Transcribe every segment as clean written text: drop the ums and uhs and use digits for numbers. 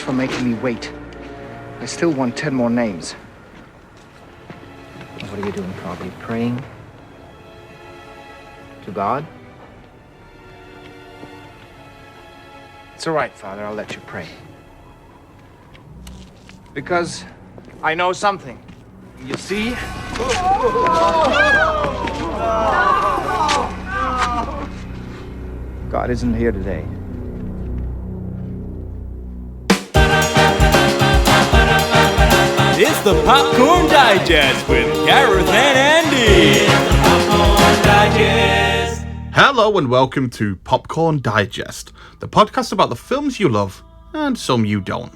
for making me wait. I still want 10 more names. What are you doing, Father? Are you praying to God? It's all right, Father. I'll let you pray. Because I know something. You see? God isn't here today. It's the Popcorn Digest with Gareth and Andy. It's the Popcorn Digest. Hello and welcome to Popcorn Digest, the podcast about the films you love and some you don't.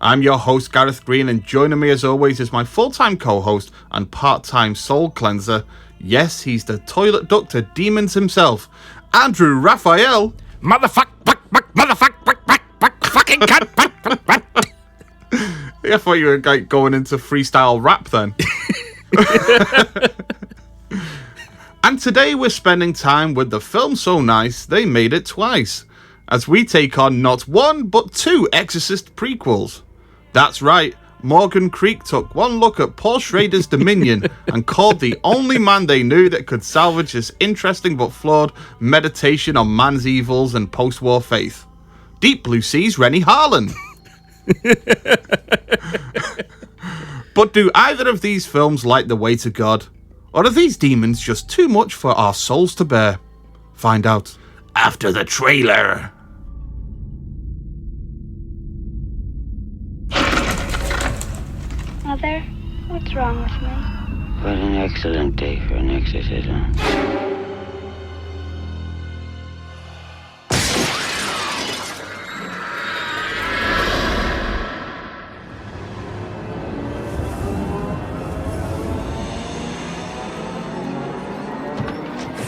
I'm your host Gareth Green, and joining me as always is my full-time co-host and part-time soul cleanser. Yes, he's the toilet duck to demons himself, Andrew Raphael. Fucking cunt. I thought you were like going into freestyle rap then. And today we're spending time with the film so nice they made it twice, as we take on not one but two Exorcist prequels. That's right, Morgan Creek took one look at Paul Schrader's Dominion and called the only man they knew that could salvage this interesting but flawed meditation on man's evils and post-war faith. Deep Blue Sea's Renny Harlin. But do either of these films light the way to God? Or are these demons just too much for our souls to bear? Find out after the trailer. Mother, what's wrong with me? What an excellent day for an exorcism.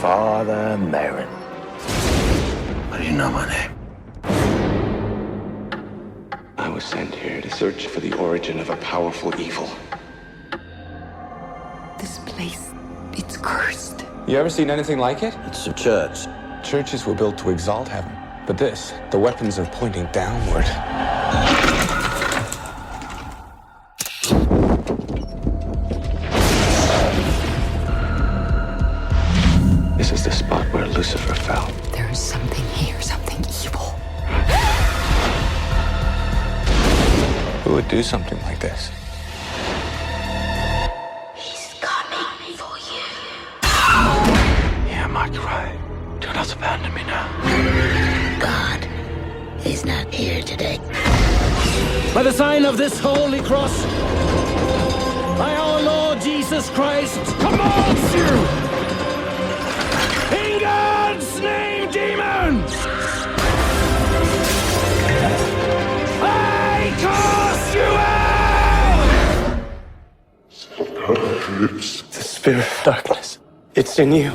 Father Merrin. How do you know my name? I was sent here to search for the origin of a powerful evil. This place, it's cursed. You ever seen anything like it? It's a church. Churches were built to exalt heaven. But this, the weapons are pointing downward. This is the spot where Lucifer fell. There is something here, something evil. Who would do something like this? He's coming for you. Hear my cry. Do not abandon me now. God is not here today. By the sign of this holy cross, by our Lord Jesus Christ, commands you! In God's name, demons! I cast you out! The spirit of darkness. It's in you.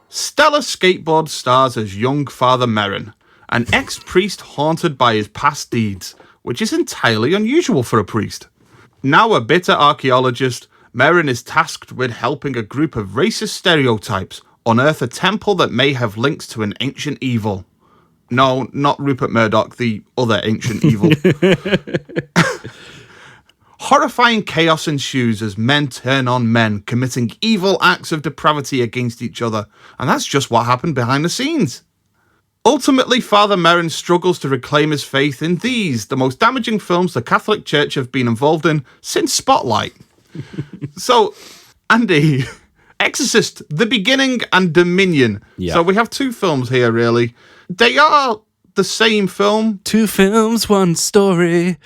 Stellar Skateboard stars as young Father Merrin, an ex-priest haunted by his past deeds, which is entirely unusual for a priest. Now a bitter archaeologist, Merrin is tasked with helping a group of racist stereotypes unearth a temple that may have links to an ancient evil. No, not Rupert Murdoch, the other ancient evil. Horrifying chaos ensues as men turn on men, committing evil acts of depravity against each other, and that's just what happened behind the scenes. Ultimately, Father Merrin struggles to reclaim his faith in these, the most damaging films the Catholic Church have been involved in since Spotlight. So, Andy, Exorcist, The Beginning and Dominion. Yeah. So we have two films here, really. They are the same film. Two films, one story.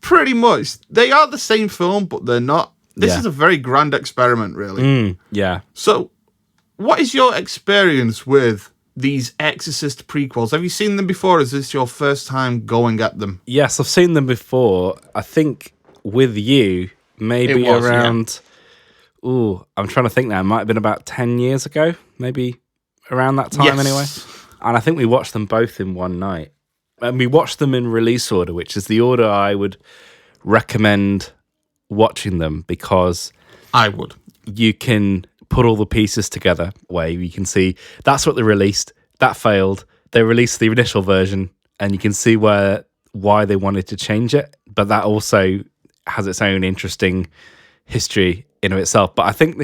Pretty much. They are the same film, but they're not. This is a very grand experiment, really. Yeah. So, what is your experience with these Exorcist prequels? Have you seen them before? Is this your first time going at them? Yes, I've seen them before. I think with you, maybe around... Yeah. Ooh, I'm trying to think now. It might have been about 10 years ago, maybe around that time anyway. And I think we watched them both in one night. And we watched them in release order, which is the order I would recommend watching them because I would. you can put all the pieces together where you can see that's what they released, that failed, they released the initial version, and you can see why they wanted to change it, but that also has its own interesting history in of itself. But I think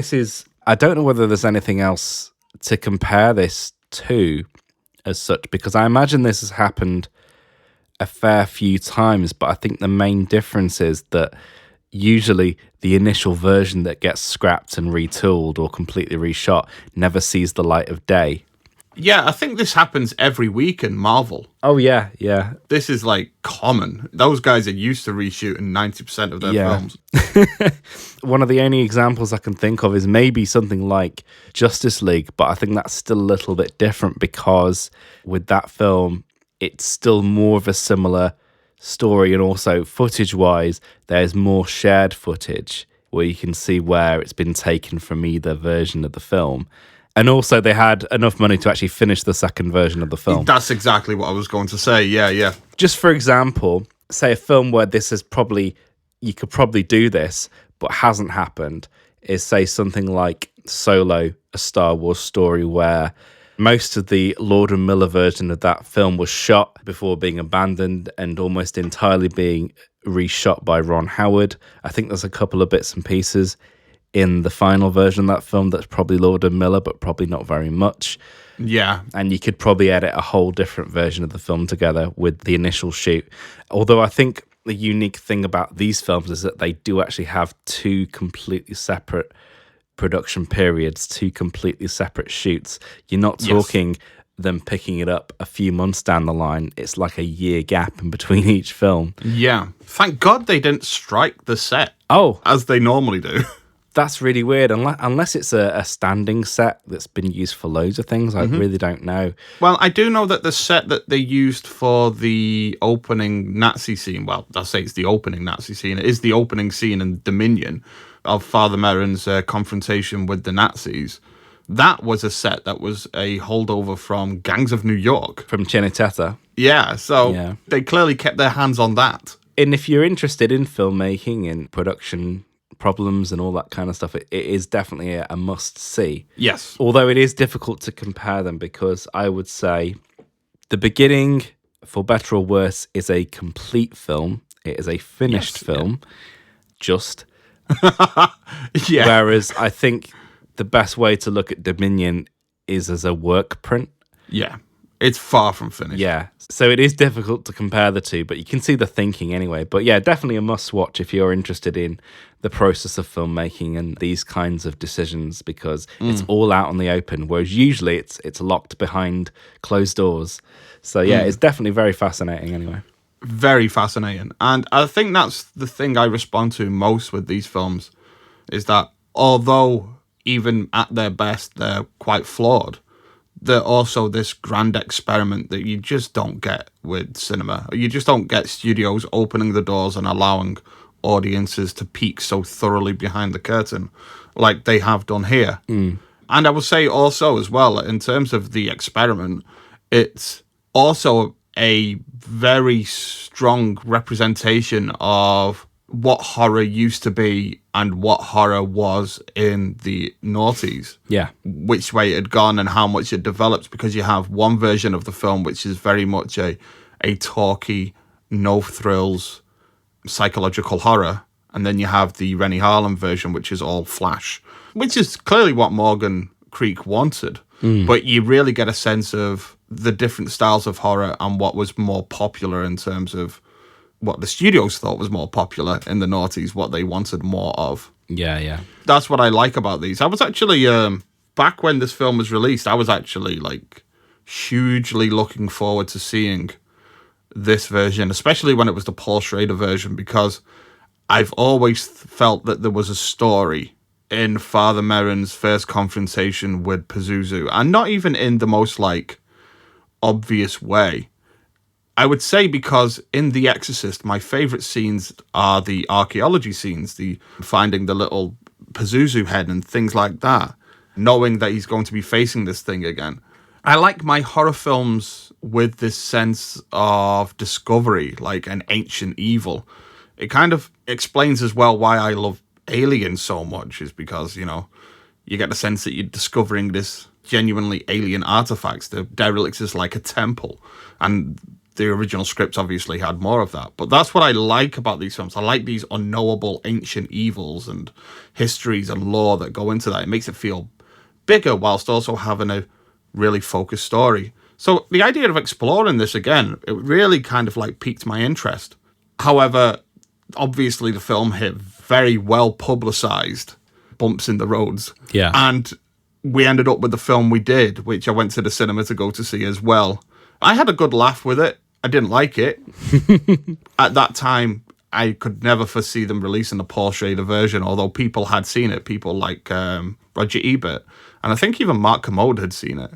I don't know whether there's anything else to compare this to as such, because I imagine this has happened a fair few times, but I think the main difference is that usually the initial version that gets scrapped and retooled or completely reshot never sees the light of day. Yeah, I think this happens every week in Marvel. Oh, yeah, yeah. This is like common. Those guys are used to reshooting 90% of their films. One of the only examples I can think of is maybe something like Justice League, but I think that's still a little bit different because with that film, it's still more of a similar story, and also footage-wise, there's more shared footage where you can see where it's been taken from either version of the film. And also, they had enough money to actually finish the second version of the film. That's exactly what I was going to say. Yeah. Just for example, say a film where you could probably do this, but hasn't happened, is say something like Solo, a Star Wars story, where most of the Lord and Miller version of that film was shot before being abandoned and almost entirely being reshot by Ron Howard. I think there's a couple of bits and pieces in the final version of that film that's probably Lord and Miller, but probably not very much. Yeah. And you could probably edit a whole different version of the film together with the initial shoot. Although I think the unique thing about these films is that they do actually have two completely separate production periods, two completely separate shoots. You're not talking them picking it up a few months down the line. It's like a year gap in between each film. Yeah. Thank God they didn't strike the set. Oh. As they normally do. That's really weird. Unless it's a standing set that's been used for loads of things, I really don't know. Well, I do know that the set that they used for the opening Nazi scene, well, I'll say it's the opening Nazi scene, it is the opening scene in Dominion of Father Merrin's confrontation with the Nazis. That was a set that was a holdover from Gangs of New York. From Cinecittà. Yeah, so they clearly kept their hands on that. And if you're interested in filmmaking and production problems and all that kind of stuff, it is definitely a must-see. Yes. Although it is difficult to compare them, because I would say the beginning, for better or worse, is a complete film. It is a finished film. Just. Yeah. Whereas I think the best way to look at Dominion is as a work print. Yeah. It's far from finished. Yeah. So it is difficult to compare the two, but you can see the thinking anyway. But yeah, definitely a must-watch if you're interested in the process of filmmaking and these kinds of decisions, because it's all out on the open, whereas usually it's locked behind closed doors. So yeah, it's definitely very fascinating anyway. Very fascinating. And I think that's the thing I respond to most with these films, is that although even at their best they're quite flawed, they're also this grand experiment that you just don't get with cinema. You just don't get studios opening the doors and allowing audiences to peek so thoroughly behind the curtain like they have done here. And I would say also as well, in terms of the experiment, it's also a very strong representation of what horror used to be and what horror was in the noughties. Yeah. Which way it had gone and how much it developed, because you have one version of the film which is very much a talky, no thrills, psychological horror, and then you have the Renny Harlin version, which is all flash, which is clearly what Morgan Creek wanted. But you really get a sense of the different styles of horror and what was more popular in terms of what the studios thought was more popular in the noughties, what they wanted more of. Yeah. That's what I like about these. I was actually, back when this film was released, I was actually like hugely looking forward to seeing this version, especially when it was the Paul Schrader version, because I've always felt that there was a story in Father Merrin's first confrontation with Pazuzu, and not even in the most like obvious way. I would say because in The Exorcist, my favourite scenes are the archaeology scenes, the finding the little Pazuzu head and things like that, knowing that he's going to be facing this thing again. I like my horror films with this sense of discovery, like an ancient evil. it kind of explains as well why I love Alien so much, is because, you know, you get the sense that you're discovering this genuinely alien artifacts. The derelict is like a temple, and the original script obviously had more of that. But that's what I like about these films. I like these unknowable ancient evils and histories and lore that go into that. It makes it feel bigger whilst also having a really focused story. So the idea of exploring this again, it really kind of like piqued my interest. However, obviously the film hit very well publicized bumps in the roads. Yeah. And we ended up with the film we did, which I went to the cinema to go to see as well. I had a good laugh with it. I didn't like it. At that time, I could never foresee them releasing a Paul Schrader version, although people had seen it. People like Roger Ebert. And I think even Mark Commode had seen it.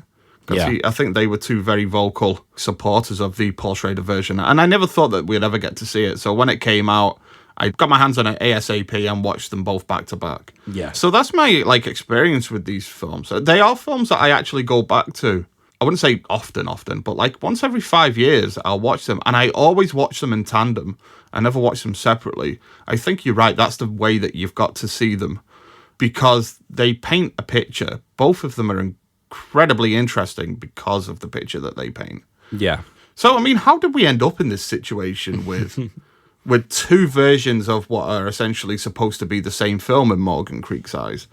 Yeah. I think they were two very vocal supporters of the Paul Schrader version. And I never thought that we'd ever get to see it. So when it came out, I got my hands on it ASAP and watched them both back to back. Yeah. So that's my experience with these films. They are films that I actually go back to. I wouldn't say often, but like once every 5 years, I'll watch them. And I always watch them in tandem. I never watch them separately. I think you're right. That's the way that you've got to see them, because they paint a picture. Both of them are incredibly interesting because of the picture that they paint. Yeah. So, I mean, how did we end up in this situation with with two versions of what are essentially supposed to be the same film in Morgan Creek's eyes?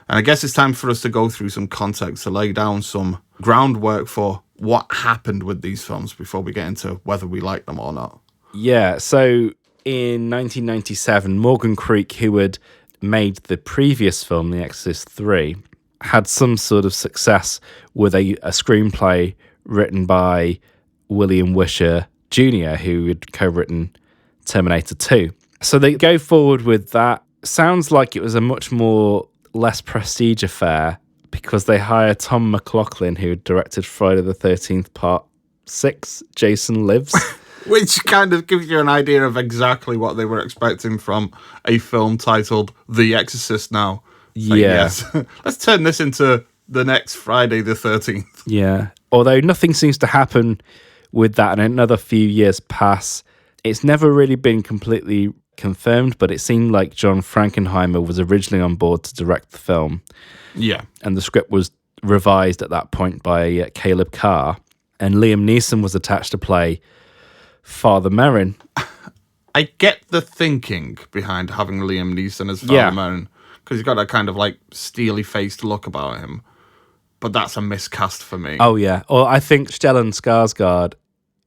And I guess it's time for us to go through some context to lay down some groundwork for what happened with these films before we get into whether we like them or not. Yeah, so in 1997, Morgan Creek, who had made the previous film, The Exorcist 3, had some sort of success with a screenplay written by William Wisher Jr., who had co-written Terminator 2. So they go forward with that. Sounds like it was a much more less prestige affair, because they hire Tom McLaughlin, who directed Friday the 13th Part 6, Jason Lives. Which kind of gives you an idea of exactly what they were expecting from a film titled The Exorcist now. Yeah. Yes. Let's turn this into the next Friday the 13th. Yeah. Although nothing seems to happen with that, and another few years pass. It's never really been completely confirmed, but it seemed like John Frankenheimer was originally on board to direct the film. Yeah. And the script was revised at that point by Caleb Carr, and Liam Neeson was attached to play Father Merrin. I get the thinking behind having Liam Neeson as Father Merrin, because he's got a kind of like steely-faced look about him. But that's a miscast for me. Oh, yeah. Or I think Stellan Skarsgård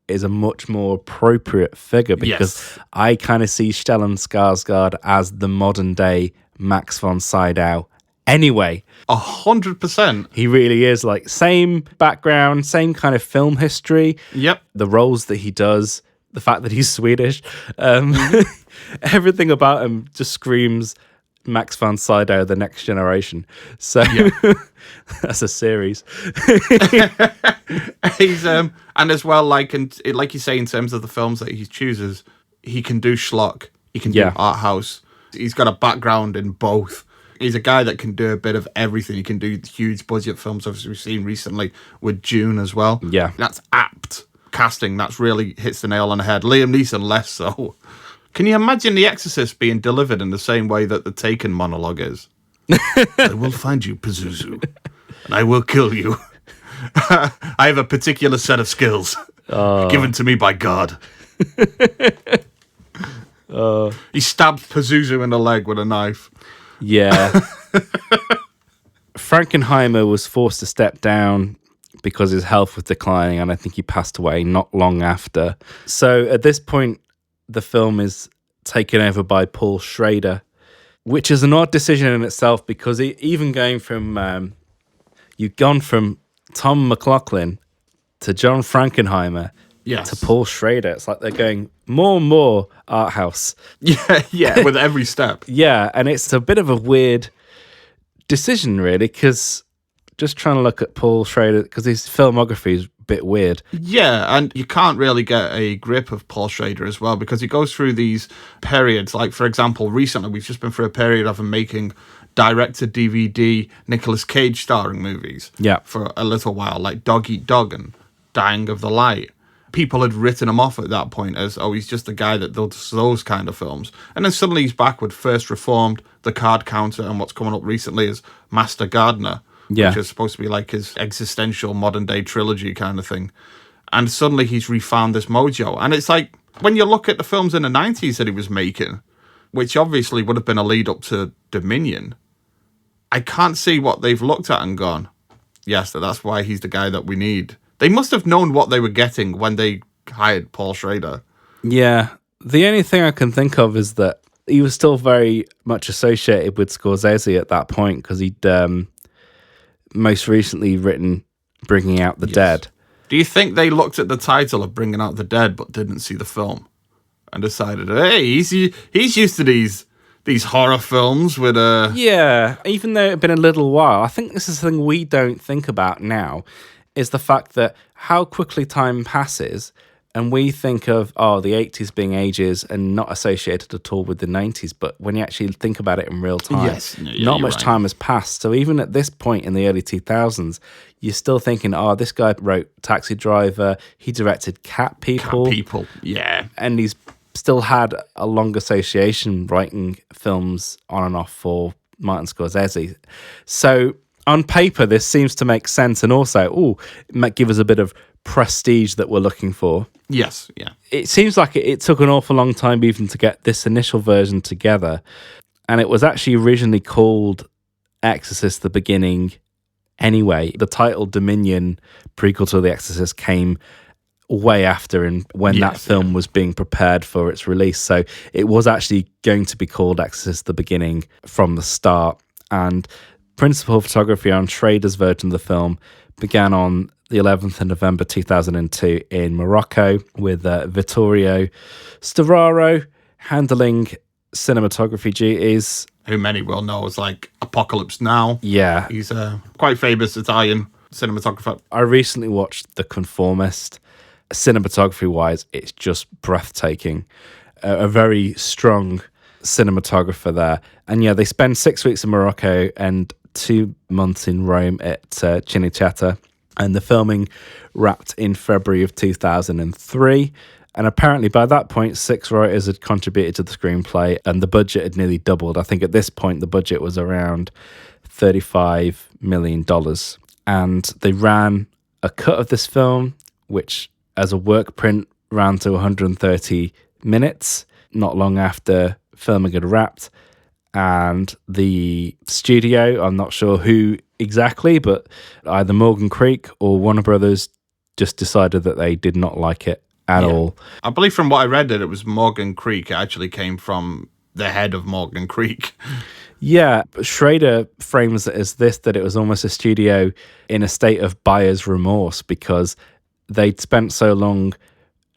is a much more appropriate figure, because I kind of see Stellan Skarsgård as the modern-day Max von Sydow anyway. 100%. He really is, like, same background, same kind of film history. Yep. The roles that he does, the fact that he's Swedish, everything about him just screams Max von Sydow, The Next Generation. So that's a series. He's and as well, like you say, in terms of the films that he chooses, he can do schlock, he can do art house. He's got a background in both. He's a guy that can do a bit of everything. He can do huge budget films, obviously we've seen recently with Dune as well. Yeah, that's apt casting. That's really hits the nail on the head. Liam Neeson less so. Can you imagine The Exorcist being delivered in the same way that the Taken monologue is? I will find you, Pazuzu, and I will kill you. I have a particular set of skills given to me by God. He stabbed Pazuzu in the leg with a knife. Yeah. Frankenheimer was forced to step down because his health was declining, and I think he passed away not long after. So at this point, the film is taken over by Paul Schrader, which is an odd decision in itself, because even going from you've gone from Tom McLaughlin to John Frankenheimer to Paul Schrader. It's like they're going more and more art house. Yeah, with every step. Yeah, and it's a bit of a weird decision, really, because just trying to look at Paul Schrader, because his filmography is a bit weird. Yeah, and you can't really get a grip of Paul Schrader as well, because he goes through these periods. Like, for example, recently we've just been through a period of him making direct-to-DVD Nicolas Cage starring movies for a little while, like Dog Eat Dog and Dying of the Light. people had written him off at that point as, oh, he's just a guy that does those kind of films. And then suddenly he's back with First Reformed, The Card Counter, and what's coming up recently is Master Gardener, which is supposed to be like his existential modern-day trilogy kind of thing. And suddenly he's refound this mojo. And it's like, when you look at the films in the 90s that he was making, which obviously would have been a lead-up to Dominion, I can't see what they've looked at and gone, yes, that's why he's the guy that we need. They must have known what they were getting when they hired Paul Schrader. Yeah. The only thing I can think of is that he was still very much associated with Scorsese at that point because he'd most recently written Bringing Out the Dead. Do you think they looked at the title of Bringing Out the Dead but didn't see the film and decided, hey, he's used to these horror films with a... Yeah, even though it had been a little while, I think this is something we don't think about now, is the fact that how quickly time passes, and we think of, the 80s being ages and not associated at all with the 90s, but when you actually think about it in real time, not much time has passed. So even at this point in the early 2000s, you're still thinking, this guy wrote Taxi Driver, he directed Cat People. Cat People, yeah. And he's still had a long association writing films on and off for Martin Scorsese. So on paper, this seems to make sense, and also, it might give us a bit of prestige that we're looking for. Yes, yeah. It seems like it took an awful long time even to get this initial version together, and it was actually originally called Exorcist: The Beginning anyway. The title Dominion, prequel to The Exorcist, came way after and when that film was being prepared for its release. So it was actually going to be called Exorcist: The Beginning from the start, and principal photography on Schrader's version of the film began on the 11th of November 2002 in Morocco with Vittorio Storaro handling cinematography duties. Who many will know as like Apocalypse Now. Yeah. He's a quite famous Italian cinematographer. I recently watched The Conformist. Cinematography-wise, it's just breathtaking. A very strong cinematographer there. And yeah, they spend 6 weeks in Morocco and 2 months in Rome at Cinecittà, and the filming wrapped in February of 2003. And apparently by that point, 6 writers had contributed to the screenplay and the budget had nearly doubled. I think at this point, the budget was around $35 million. And they ran a cut of this film, which as a work print ran to 130 minutes, not long after filming had wrapped. And the studio, I'm not sure who exactly, but either Morgan Creek or Warner Brothers just decided that they did not like it at all. I believe from what I read that it was Morgan Creek. It actually came from the head of Morgan Creek. Yeah, Schrader frames it as this, that it was almost a studio in a state of buyer's remorse because they'd spent so long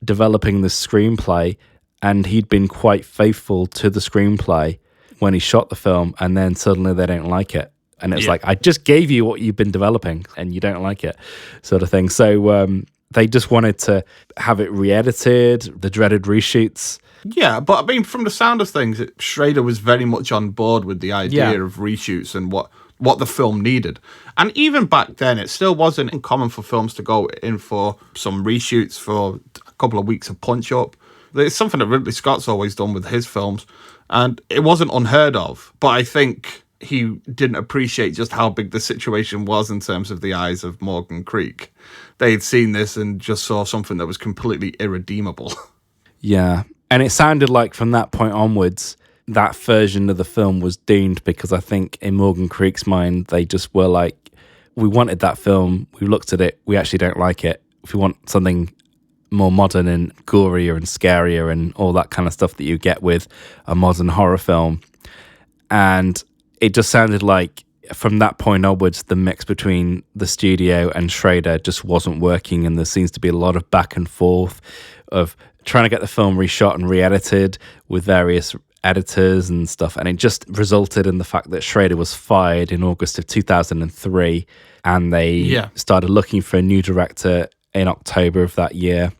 developing this screenplay and he'd been quite faithful to the screenplay when he shot the film, and then suddenly they don't like it. And it's like, I just gave you what you've been developing and you don't like it, sort of thing. So they just wanted to have it re-edited, the dreaded reshoots. Yeah, but I mean, from the sound of things, Schrader was very much on board with the idea of reshoots and what the film needed. And even back then, it still wasn't uncommon for films to go in for some reshoots for a couple of weeks of punch-up. It's something that Ridley Scott's always done with his films. And it wasn't unheard of, but I think he didn't appreciate just how big the situation was in terms of the eyes of Morgan Creek. They'd seen this and just saw something that was completely irredeemable. Yeah, and it sounded like from that point onwards, that version of the film was doomed because I think in Morgan Creek's mind, they just were like, we wanted that film, we looked at it, we actually don't like it. If we want something more modern and gorier and scarier and all that kind of stuff that you get with a modern horror film. And it just sounded like from that point onwards, the mix between the studio and Schrader just wasn't working, and there seems to be a lot of back and forth of trying to get the film reshot and re-edited with various editors and stuff, and it just resulted in the fact that Schrader was fired in August of 2003, and they started looking for a new director in October of that year.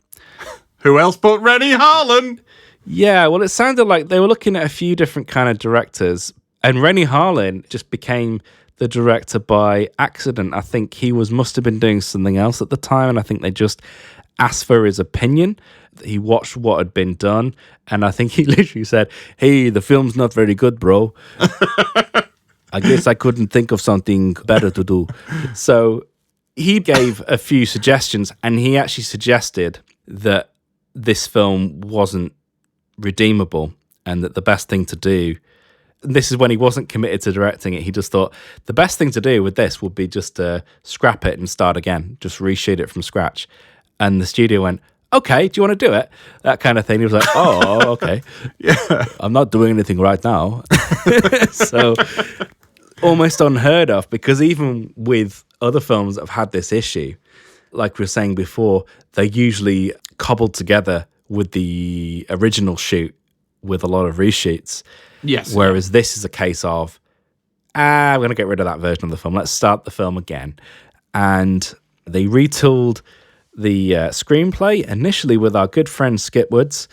Who else but Renny Harlin? Yeah, well, it sounded like they were looking at a few different kind of directors, and Renny Harlin just became the director by accident. I think he must have been doing something else at the time, and I think they just asked for his opinion. He watched what had been done, and I think he literally said, "Hey, the film's not very good, bro. I guess I couldn't think of something better to do." So he gave a few suggestions, and he actually suggested that this film wasn't redeemable and that the best thing to do, and this is when he wasn't committed to directing it, he just thought the best thing to do with this would be just to scrap it and start again, just reshoot it from scratch. And the studio went, "Okay, do you want to do it?" That kind of thing. He was like, "Oh, okay." Yeah. I'm not doing anything right now. So almost unheard of, because even with other films that have had this issue, like we were saying before, they're usually cobbled together with the original shoot with a lot of reshoots. Yes. Whereas this is a case of, we're going to get rid of that version of the film. Let's start the film again. And they retooled the screenplay initially with our good friend Skip Woods.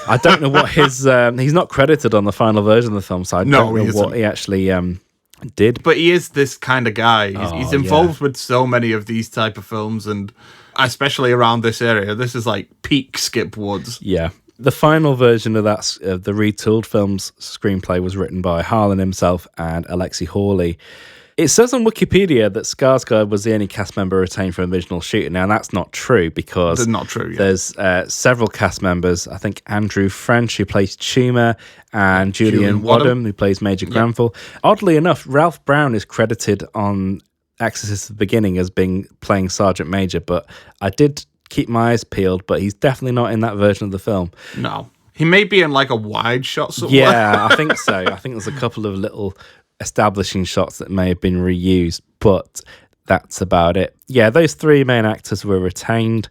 I don't know what his... he's not credited on the final version of the film, so I don't know what he actually did. But he is this kind of guy. He's involved with so many of these type of films, and especially around this area. This is like peak Skip Woods. Yeah. The final version of that, the retooled film's screenplay, was written by Harlin himself and Alexi Hawley. It says on Wikipedia that Skarsgård was the only cast member retained from original shooting. Now, that's not true, because That's not true, yeah. There's several cast members. I think Andrew French, who plays Tuma, and Julian Wadham, who plays Major Grenfell. Oddly enough, Ralph Brown is credited on Exorcist at the beginning as playing Sergeant Major, but I did keep my eyes peeled, but he's definitely not in that version of the film. No. He may be in like a wide shot somewhere. Yeah, I think so. I think there's a couple of little establishing shots that may have been reused, but that's about it. Yeah, those three main actors were retained.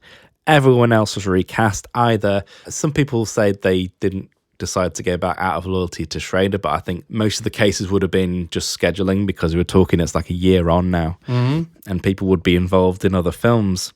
Everyone else was recast. Either some people say they didn't decide to go back out of loyalty to Schrader, but I think most of the cases would have been just scheduling, because we were talking it's like a year on now, and people would be involved in other films.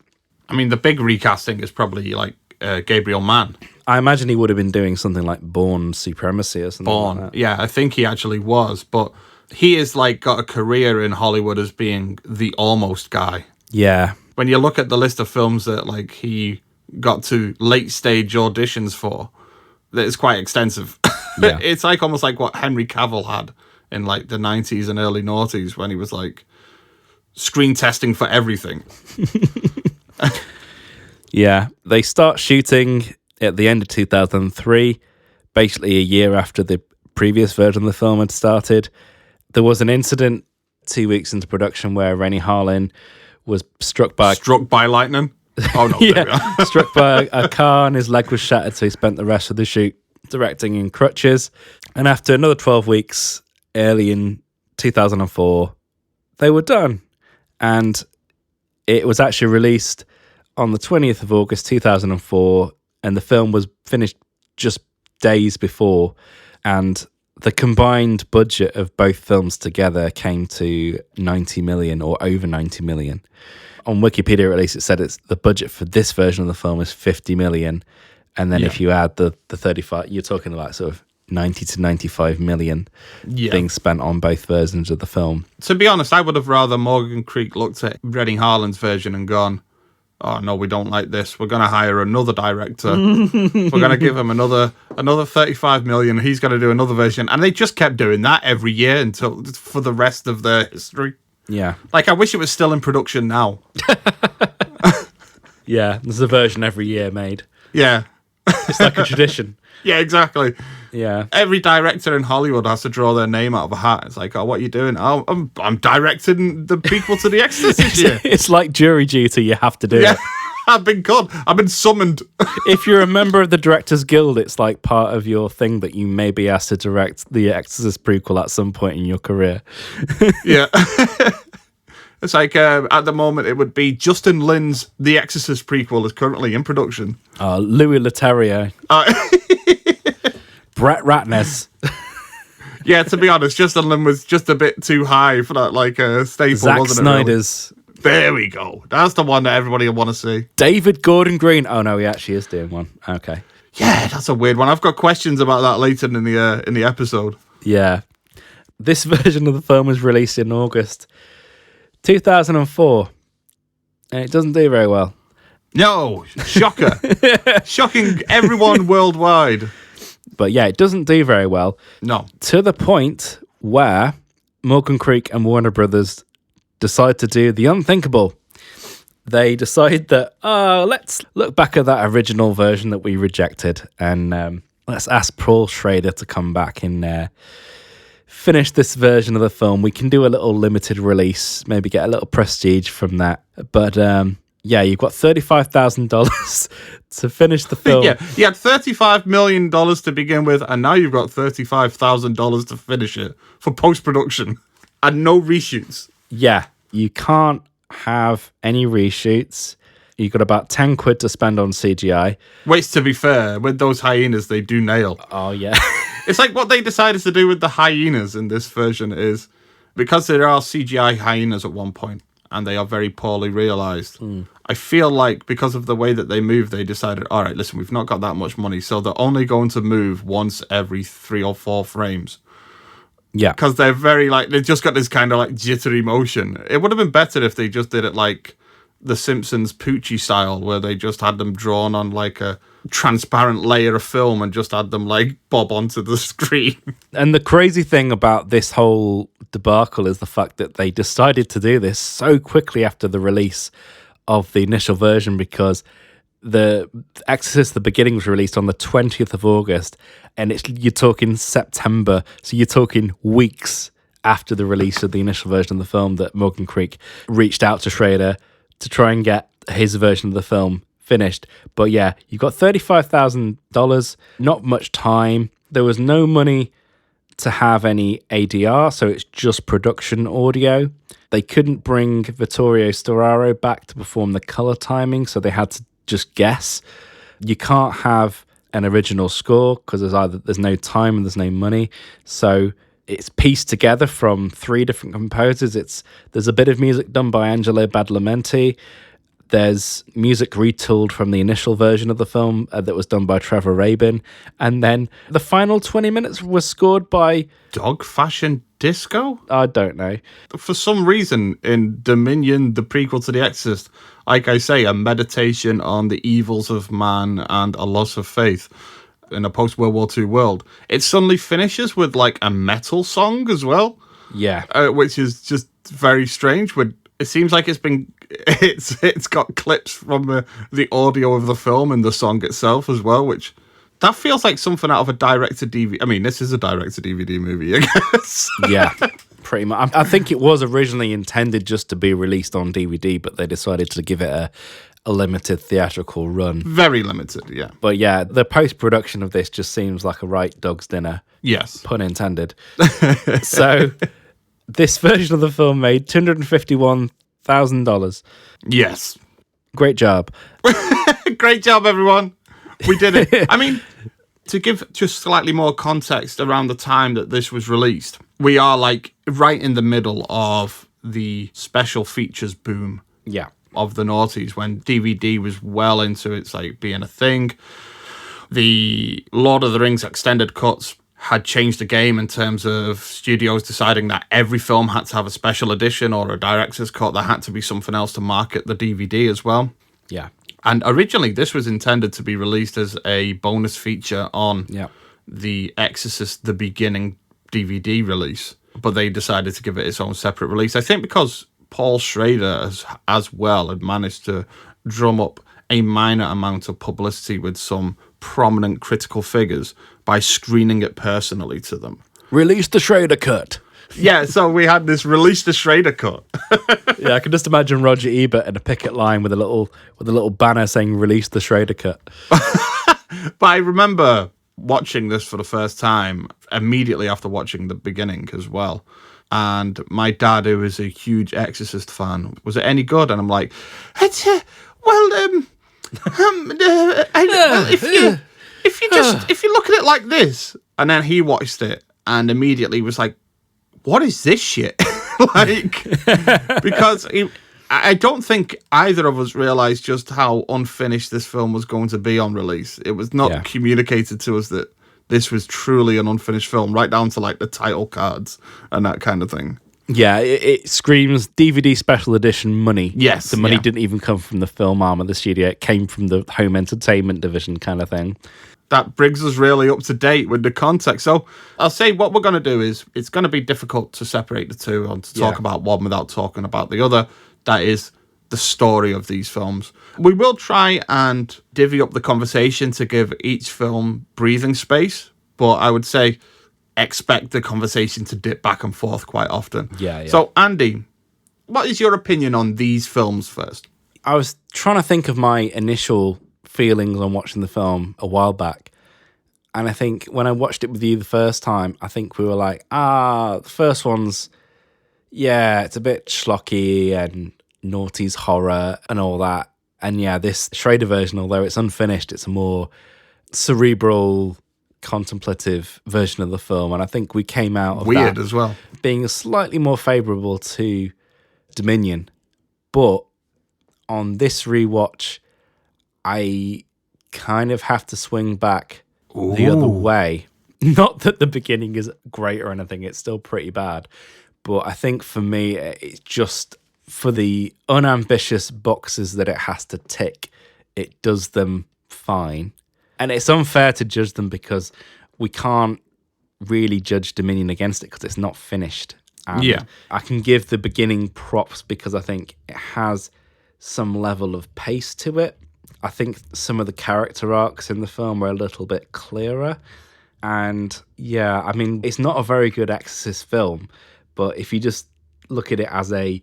I mean, the big recasting is probably like Gabriel Mann. I imagine he would have been doing something like Bourne Supremacy or something like that. Yeah, I think he actually was, but he is like got a career in Hollywood as being the almost guy. Yeah. When you look at the list of films that like he got to late stage auditions for, that is quite extensive. Yeah. It's like almost like what Henry Cavill had in like the 90s and early noughties, when he was like screen testing for everything. Yeah, they start shooting at the end of 2003, basically a year after the previous version of the film had started. There was an incident 2 weeks into production where Renny Harlin was struck by lightning. Oh no! Yeah, struck by a car and his leg was shattered, so he spent the rest of the shoot directing in crutches. And after another 12 weeks, early in 2004, they were done, and it was actually released on the 20th of August 2004, and the film was finished just days before, and the combined budget of both films together came to 90 million or over 90 million. On Wikipedia, at least, it said the budget for this version of the film is 50 million, and then if you add the 35, you're talking about sort of 90 to 95 million being spent on both versions of the film. To be honest, I would have rather Morgan Creek looked at Renny Harlin's version and gone, "Oh no, we don't like this. We're going to hire another director. We're going to give him another 35 million. He's going to do another version." And they just kept doing that every year until for the rest of their history. Yeah. Like, I wish it was still in production now. Yeah, there's a version every year made. Yeah. It's like a tradition. Yeah, exactly. Yeah. Every director in Hollywood has to draw their name out of a hat. It's like, "Oh, what are you doing?" "Oh, I'm directing the prequel to The Exorcist this year." It's like jury duty. You have to do it. I've been called. I've been summoned. If you're a member of the Directors Guild, it's like part of your thing that you may be asked to direct the Exorcist prequel at some point in your career. Yeah. It's like, at the moment, it would be Justin Lin's The Exorcist prequel is currently in production. Louis Leterrier. Brett Ratner. Yeah, to be honest, Justin Lin was just a bit too high for that, like, staple, Zack wasn't Snyder's. it? Really? There we go. That's the one that everybody will want to see. David Gordon Green. Oh, no, he actually is doing one. Okay. Yeah, that's a weird one. I've got questions about that later in the episode. Yeah. This version of the film was released in August 2004, and it doesn't do very well. No, shocker. Shocking everyone worldwide. But yeah, it doesn't do very well. No. To the point where Morgan Creek and Warner Brothers decide to do the unthinkable. They decide that, let's look back at that original version that we rejected and let's ask Paul Schrader to come back and finish this version of the film. We can do a little limited release, maybe get a little prestige from that. But yeah, you've got $35,000 to finish the film. Yeah, you had $35 million to begin with, and now you've got $35,000 to finish it for post-production and no reshoots. Yeah, you can't have any reshoots. You've got about 10 quid to spend on CGI. Which, to be fair, with those hyenas, they do nail. Oh, yeah. It's like what they decided to do with the hyenas in this version is, because there are CGI hyenas at one point, and they are very poorly realised. I feel like because of the way that they move, they decided, all right, listen, we've not got that much money, so they're only going to move once every 3 or 4 frames. Yeah. Because they're very, like, they've just got this kind of, like, jittery motion. It would have been better if they just did it like the Simpsons Poochie style, where they just had them drawn on, like, a transparent layer of film and just had them, like, bob onto the screen. And the crazy thing about this whole debacle is the fact that they decided to do this so quickly after the release of the initial version, because the Exorcist, the beginning, was released on the 20th of August, and you're talking September, so you're talking weeks after the release of the initial version of the film that Morgan Creek reached out to Schrader to try and get his version of the film finished. But yeah, you've got $35,000, not much time. There was no money to have any ADR, so it's just production audio. They couldn't bring Vittorio Storaro back to perform the color timing, so they had to just guess. You can't have an original score because there's no time and there's no money. So it's pieced together from 3 different composers. There's a bit of music done by Angelo Badalamenti. There's music retooled from the initial version of the film that was done by Trevor Rabin. And then the final 20 minutes was scored by... Dog Fashion Disco? I don't know. For some reason, in Dominion, the prequel to The Exorcist, like I say, a meditation on the evils of man and a loss of faith in a post-World War II world, it suddenly finishes with, like, a metal song as well. Yeah. Which is just very strange. It seems like it's got clips from the audio of the film and the song itself as well, which that feels like something out of a direct-to-DVD. I mean, this is a direct-to-DVD movie, I guess. Yeah, pretty much. I think it was originally intended just to be released on DVD, but they decided to give it a limited theatrical run. Very limited, yeah. But yeah, the post-production of this just seems like a right dog's dinner. Yes. Pun intended. So... this version of the film made $251,000. Yes. Great job. Great job, everyone. We did it. I mean, to give just slightly more context around the time that this was released, we are like right in the middle of the special features boom. Yeah. Of the noughties, when DVD was well into its like being a thing. The Lord of the Rings extended cuts had changed the game in terms of studios deciding that every film had to have a special edition or a director's cut. There had to be something else to market the DVD as well. Yeah. And originally this was intended to be released as a bonus feature on the Exorcist The Beginning DVD release, but they decided to give it its own separate release. I think because Paul Schrader as well had managed to drum up a minor amount of publicity with some prominent critical figures by screening it personally to them. Release the Schrader cut. Yeah, so we had this release the Schrader cut. Yeah, I can just imagine Roger Ebert in a picket line with a little banner saying "Release the Schrader cut." But I remember watching this for the first time immediately after watching The Beginning as well. And my dad, who is a huge Exorcist fan, was it any good? And I'm like, if you look at it like this, and then he watched it and immediately was like, what is this shit? Because I don't think either of us realized just how unfinished this film was going to be on release. It was not communicated to us that this was truly an unfinished film, right down to like the title cards and that kind of thing. Yeah, it screams DVD special edition money. Yes, the money yeah. didn't even come from the film arm of the studio. It came from the home entertainment division kind of thing. That brings us really up to date with the context. So I'll say what we're going to do is it's going to be difficult to separate the two and to talk about one without talking about the other. That is the story of these films. We will try and divvy up the conversation to give each film breathing space, but I would say expect the conversation to dip back and forth quite often. Yeah. So, Andy, what is your opinion on these films first? I was trying to think of my initial feelings on watching the film a while back. And I think when I watched it with you the first time, I think we were like, the first one's, it's a bit schlocky and noughties horror and all that. And this Schrader version, although it's unfinished, it's a more cerebral, contemplative version of the film. And I think we came out of weird that as well, being slightly more favourable to Dominion. But on this rewatch, I kind of have to swing back the other way. Not that the beginning is great or anything, it's still pretty bad. But I think for me, it's just for the unambitious boxes that it has to tick, it does them fine. And it's unfair to judge them because we can't really judge Dominion against it because it's not finished. And I can give the beginning props because I think it has some level of pace to it. I think some of the character arcs in the film are a little bit clearer. And it's not a very good Exorcist film, but if you just look at it as a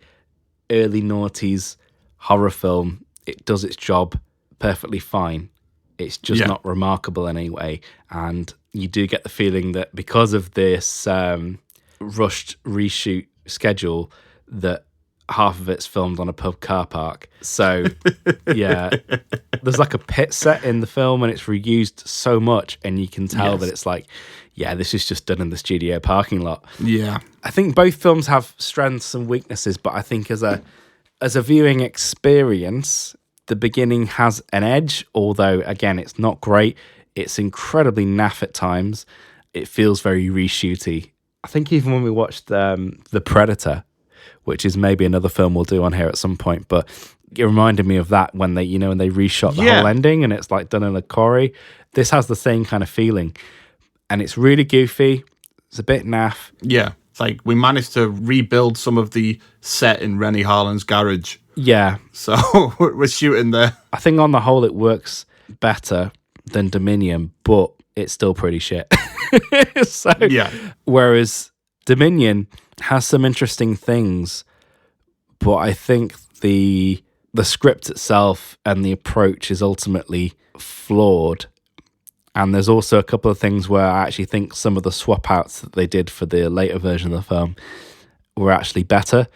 early noughties horror film, it does its job perfectly fine. It's just not remarkable anyway. And you do get the feeling that because of this rushed reshoot schedule, that half of it's filmed on a pub car park. So, there's like a pit set in the film and it's reused so much and you can tell that it's like, this is just done in the studio parking lot. Yeah. I think both films have strengths and weaknesses, but I think as a viewing experience, the beginning has an edge, although, again, it's not great. It's incredibly naff at times. It feels very reshooty. I think even when we watched The Predator, which is maybe another film we'll do on here at some point, but it reminded me of that when they reshot the whole ending and it's like done in a quarry. This has the same kind of feeling. And it's really goofy. It's a bit naff. Yeah. It's like we managed to rebuild some of the set in Renny Harlin's garage. Yeah. So we're shooting there. I think on the whole it works better than Dominion, but it's still pretty shit. Whereas Dominion has some interesting things, but I think the script itself and the approach is ultimately flawed. And there's also a couple of things where I actually think some of the swap outs that they did for the later version of the film were actually better.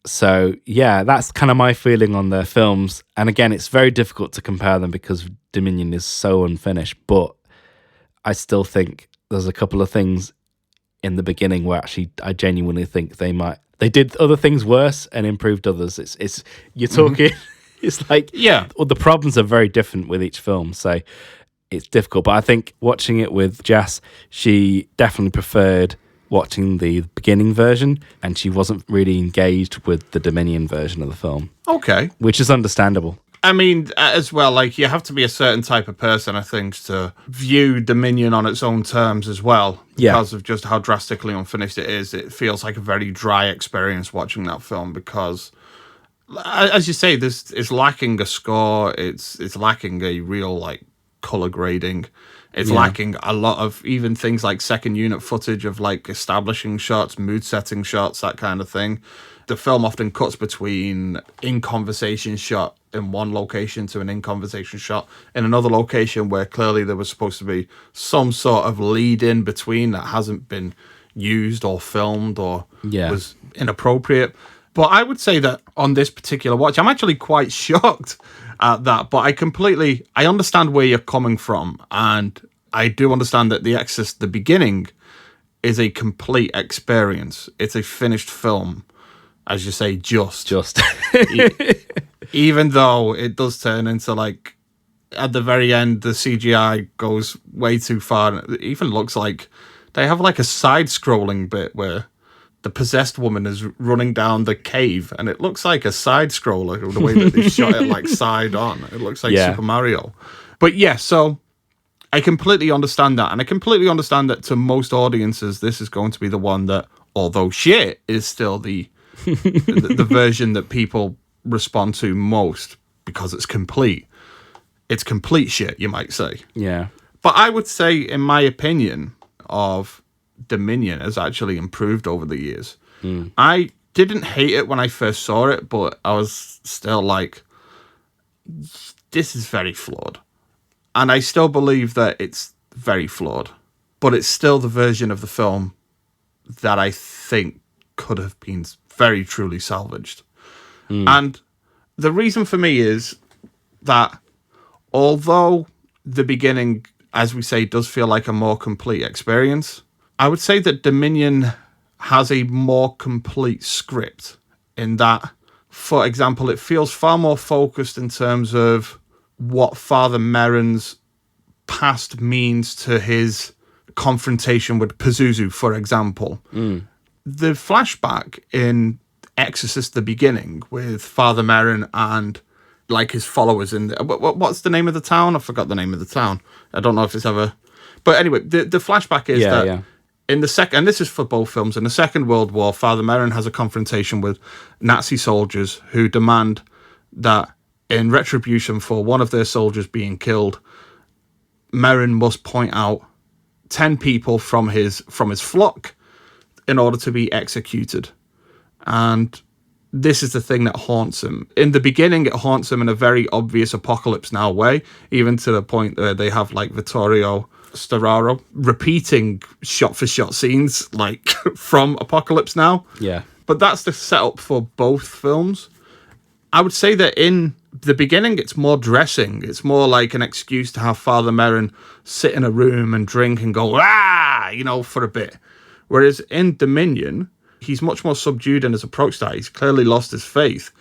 So, that's kind of my feeling on the films. And again, it's very difficult to compare them because Dominion is so unfinished. But I still think there's a couple of things in the beginning where actually I genuinely think they did other things worse and improved others. It's you're talking, it's like, well, the problems are very different with each film. So it's difficult. But I think watching it with Jess, she definitely preferred watching the beginning version and she wasn't really engaged with the Dominion version of the film. Okay. Which is understandable. I mean, as well, like, you have to be a certain type of person, I think, to view Dominion on its own terms as well. Because of just how drastically unfinished it is. It feels like a very dry experience watching that film because, as you say, it's lacking a score. It's lacking a real, like, color grading. It's lacking a lot of even things like second unit footage of like establishing shots, mood setting shots, that kind of thing. The film often cuts between in-conversation shot in one location to an in-conversation shot in another location where clearly there was supposed to be some sort of lead in between that hasn't been used or filmed or was inappropriate. But I would say that on this particular watch, I'm actually quite shocked at that, but I understand where you're coming from, and I do understand that The Exorcist, the beginning, is a complete experience. It's a finished film, as you say, just. Even though it does turn into, like, at the very end, the CGI goes way too far. It even looks like they have, like, a side-scrolling bit where the possessed woman is running down the cave, and it looks like a side scroller the way that they shot it, like side on. It looks like Super Mario. But yeah, so I completely understand that, and I completely understand that to most audiences, this is going to be the one that, although shit, is still the the version that people respond to most because it's complete. It's complete shit, you might say. Yeah. But I would say, in my opinion, of Dominion has actually improved over the years. I didn't hate it when I first saw it, but I was still like, this is very flawed. And I still believe that it's very flawed. But it's still the version of the film that I think could have been very truly salvaged. And the reason for me is that although the beginning, as we say, does feel like a more complete experience, I would say that Dominion has a more complete script in that, for example, it feels far more focused in terms of what Father Merrin's past means to his confrontation with Pazuzu, for example. The flashback in Exorcist the beginning with Father Merrin and like his followers in the, what's the name of the town? I forgot the name of the town. I don't know if it's ever, but anyway, the flashback is in the second, and this is for both films, in the Second World War, Father Merrin has a confrontation with Nazi soldiers who demand that in retribution for one of their soldiers being killed, Merrin must point out 10 people from his flock in order to be executed. And this is the thing that haunts him. In the beginning, it haunts him in a very obvious Apocalypse Now way, even to the point where they have like Vittorio Storaro repeating shot-for-shot scenes like from Apocalypse Now. Yeah. But that's the setup for both films. I would say that in the beginning, it's more dressing. It's more like an excuse to have Father Merrin sit in a room and drink and go, for a bit. Whereas in Dominion, he's much more subdued in his approach to that. He's clearly lost his faith.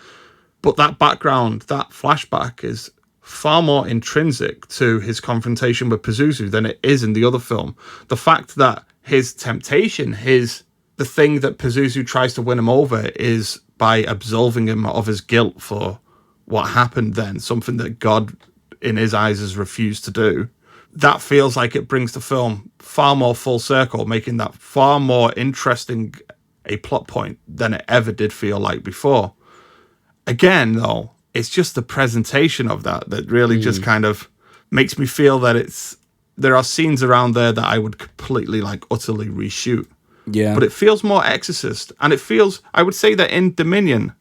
But that background, that flashback is far more intrinsic to his confrontation with Pazuzu than it is in the other film. The fact that his temptation, the thing that Pazuzu tries to win him over is by absolving him of his guilt for what happened then, something that God, in his eyes, has refused to do. That feels like it brings the film far more full circle, making that far more interesting a plot point than it ever did feel like before. Again, though, it's just the presentation of that really just kind of makes me feel that there are scenes around there that I would completely, like, utterly reshoot. Yeah. But it feels more Exorcist. And it feels, I would say that in Dominion,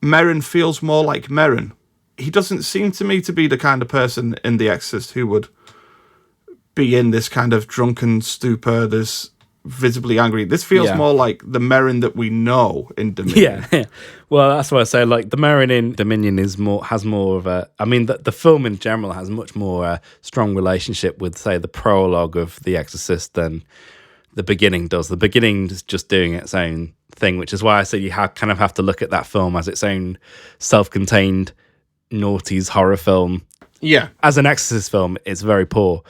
Merrin feels more like Merrin. He doesn't seem to me to be the kind of person in The Exorcist who would be in this kind of drunken stupor, this visibly angry. This feels more like the Merrin that we know in Dominion. Yeah. Well, that's why I say, like, the Merrin in Dominion has more of a, I mean, the film in general has much more strong relationship with, say, the prologue of The Exorcist than the beginning does. The beginning is just doing its own thing, which is why I say you kind of have to look at that film as its own self-contained noughties horror film. Yeah. As an Exorcist film, it's very poor.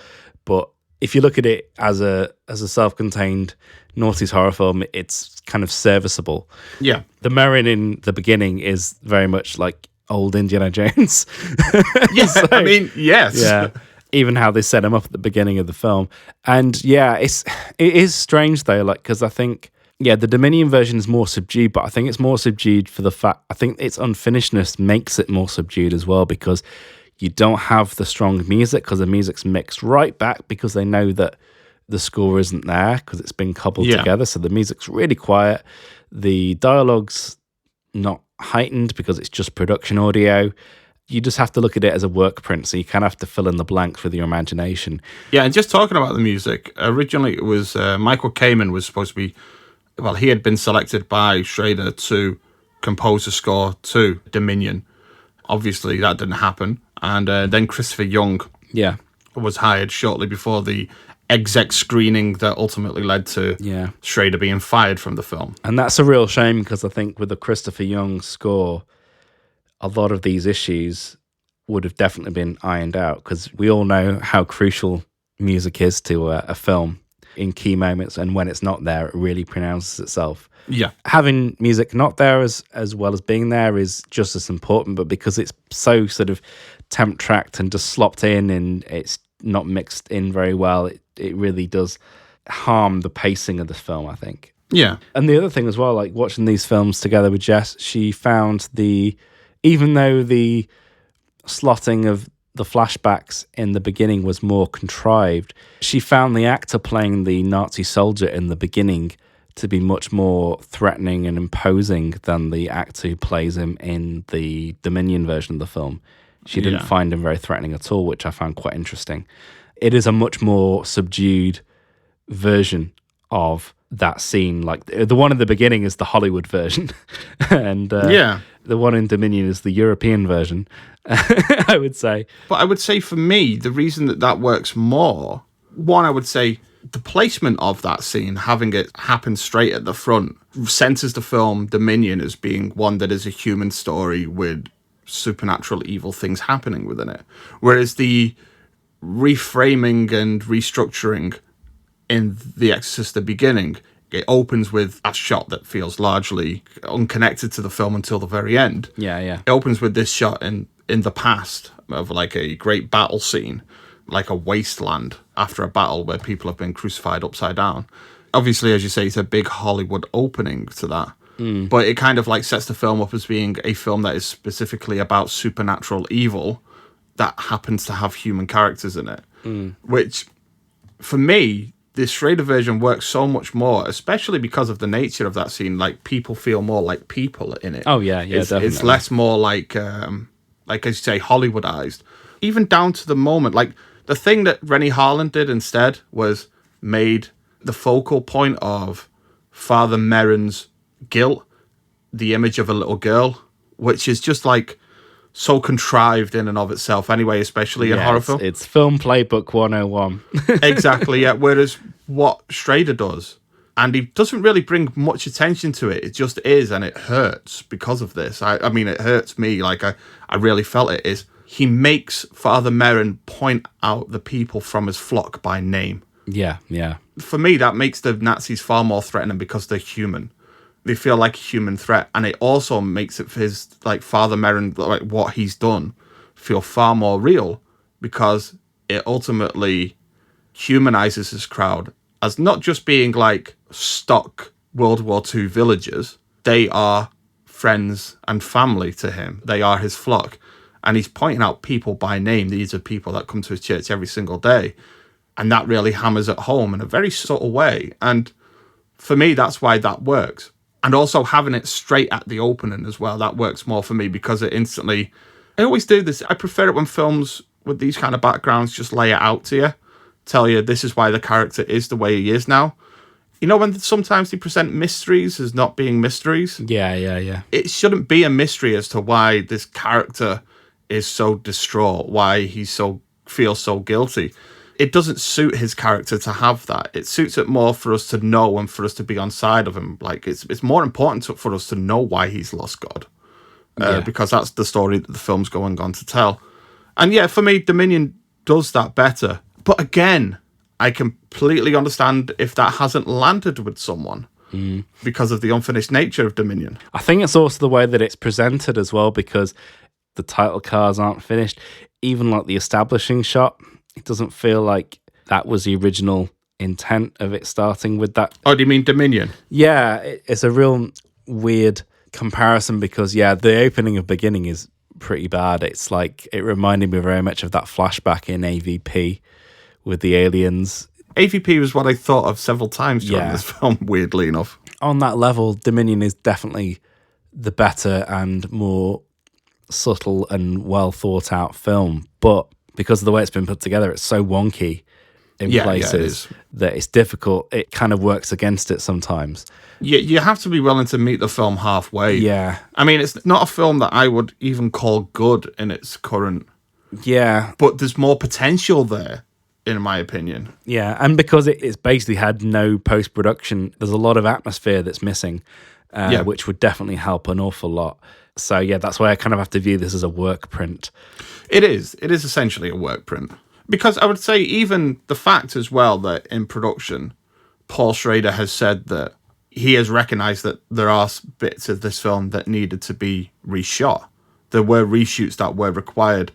But if you look at it as a self-contained noughties horror film, it's kind of serviceable. Yeah. The Merrin in the beginning is very much like old Indiana Jones. Yeah, so, I mean, yes. Yeah. Even how they set him up at the beginning of the film. And yeah, it is strange though, like, because I think, the Dominion version is more subdued, but I think it's more subdued for the fact, I think its unfinishedness makes it more subdued as well, because you don't have the strong music, because the music's mixed right back because they know that the score isn't there because it's been cobbled together. So the music's really quiet. The dialogue's not heightened because it's just production audio. You just have to look at it as a work print, so you kind of have to fill in the blanks with your imagination. Yeah, and just talking about the music, originally it was Michael Kamen was supposed to be, well, he had been selected by Schrader to compose a score to Dominion. Obviously, that didn't happen. And then Christopher Young was hired shortly before the exec screening that ultimately led to Schrader being fired from the film. And that's a real shame, because I think with the Christopher Young score, a lot of these issues would have definitely been ironed out, because we all know how crucial music is to a film. in key moments, and when it's not there, it really pronounces itself. Yeah. Having music not there as well as being there is just as important, but because it's so sort of temp tracked and just slopped in and it's not mixed in very well, it really does harm the pacing of the film, I think. Yeah. And the other thing as well, like watching these films together with Jess, she found even though the slotting of the flashbacks in the beginning was more contrived, she found the actor playing the Nazi soldier in the beginning to be much more threatening and imposing than the actor who plays him in the Dominion version of the film. She didn't find him very threatening at all, which I found quite interesting. It is a much more subdued version of that scene. Like the one in the beginning is the Hollywood version, and the one in Dominion is the European version, I would say. But I would say for me, the reason that works more, one, I would say the placement of that scene, having it happen straight at the front, centers the film Dominion as being one that is a human story with supernatural evil things happening within it. Whereas the reframing and restructuring in The Exorcist, the beginning, it opens with a shot that feels largely unconnected to the film until the very end. Yeah. It opens with this shot in the past of like a great battle scene, like a wasteland after a battle where people have been crucified upside down. Obviously, as you say, it's a big Hollywood opening to that. But it kind of like sets the film up as being a film that is specifically about supernatural evil that happens to have human characters in it. Which, for me, the Schrader version works so much more, especially because of the nature of that scene. Like, people feel more like people in it. Oh, yeah, It's definitely. less more like as you say, Hollywoodized. Even down to the moment, like, the thing that Renny Harlin did instead was made the focal point of Father Merrin's guilt the image of a little girl, which is just like so contrived in and of itself anyway, especially in horror film. It's film playbook 101. Exactly, yeah. Whereas what Schrader does, and he doesn't really bring much attention to it, it just is, and it hurts because of this. I mean, it hurts me, like I really felt it, is he makes Father Merrin point out the people from his flock by name. Yeah. For me, that makes the Nazis far more threatening because they're human. They feel like a human threat, and it also makes it for his, like, Father Merrin, like what he's done, feel far more real, because it ultimately humanizes his crowd as not just being like stock World War II villagers. They are friends and family to him. They are his flock, and he's pointing out people by name. These are people that come to his church every single day, and that really hammers it home in a very subtle way. And for me, that's why that works. And also having it straight at the opening as well, that works more for me, because it instantly... I always do this. I prefer it when films with these kind of backgrounds just lay it out to you, tell you this is why the character is the way he is now. You know, when sometimes they present mysteries as not being mysteries? Yeah. It shouldn't be a mystery as to why this character is so distraught, why he feels so guilty. It doesn't suit his character to have that. It suits it more for us to know and for us to be on side of him. Like, it's more important for us to know why he's lost God, because that's the story that the film's going on to tell. And yeah, for me, Dominion does that better. But again, I completely understand if that hasn't landed with someone because of the unfinished nature of Dominion. I think it's also the way that it's presented as well, because the title cards aren't finished. Even like the establishing shot, it doesn't feel like that was the original intent of it starting with that. Oh, do you mean Dominion? Yeah, it's a real weird comparison, because, yeah, the opening of Beginning is pretty bad. It's like, it reminded me very much of that flashback in AVP with the aliens. AVP was what I thought of several times during this film, weirdly enough. On that level, Dominion is definitely the better and more subtle and well thought out film, but because of the way it's been put together, it's so wonky in places that it's difficult. It kind of works against it sometimes. You have to be willing to meet the film halfway. Yeah. I mean, it's not a film that I would even call good in its current... Yeah. But there's more potential there, in my opinion. Yeah, and because it's basically had no post-production, there's a lot of atmosphere that's missing, which would definitely help an awful lot. So, yeah, that's why I kind of have to view this as a work print. It is essentially a work print. Because I would say even the fact as well that in production, Paul Schrader has said that he has recognised that there are bits of this film that needed to be reshot. There were reshoots that were required,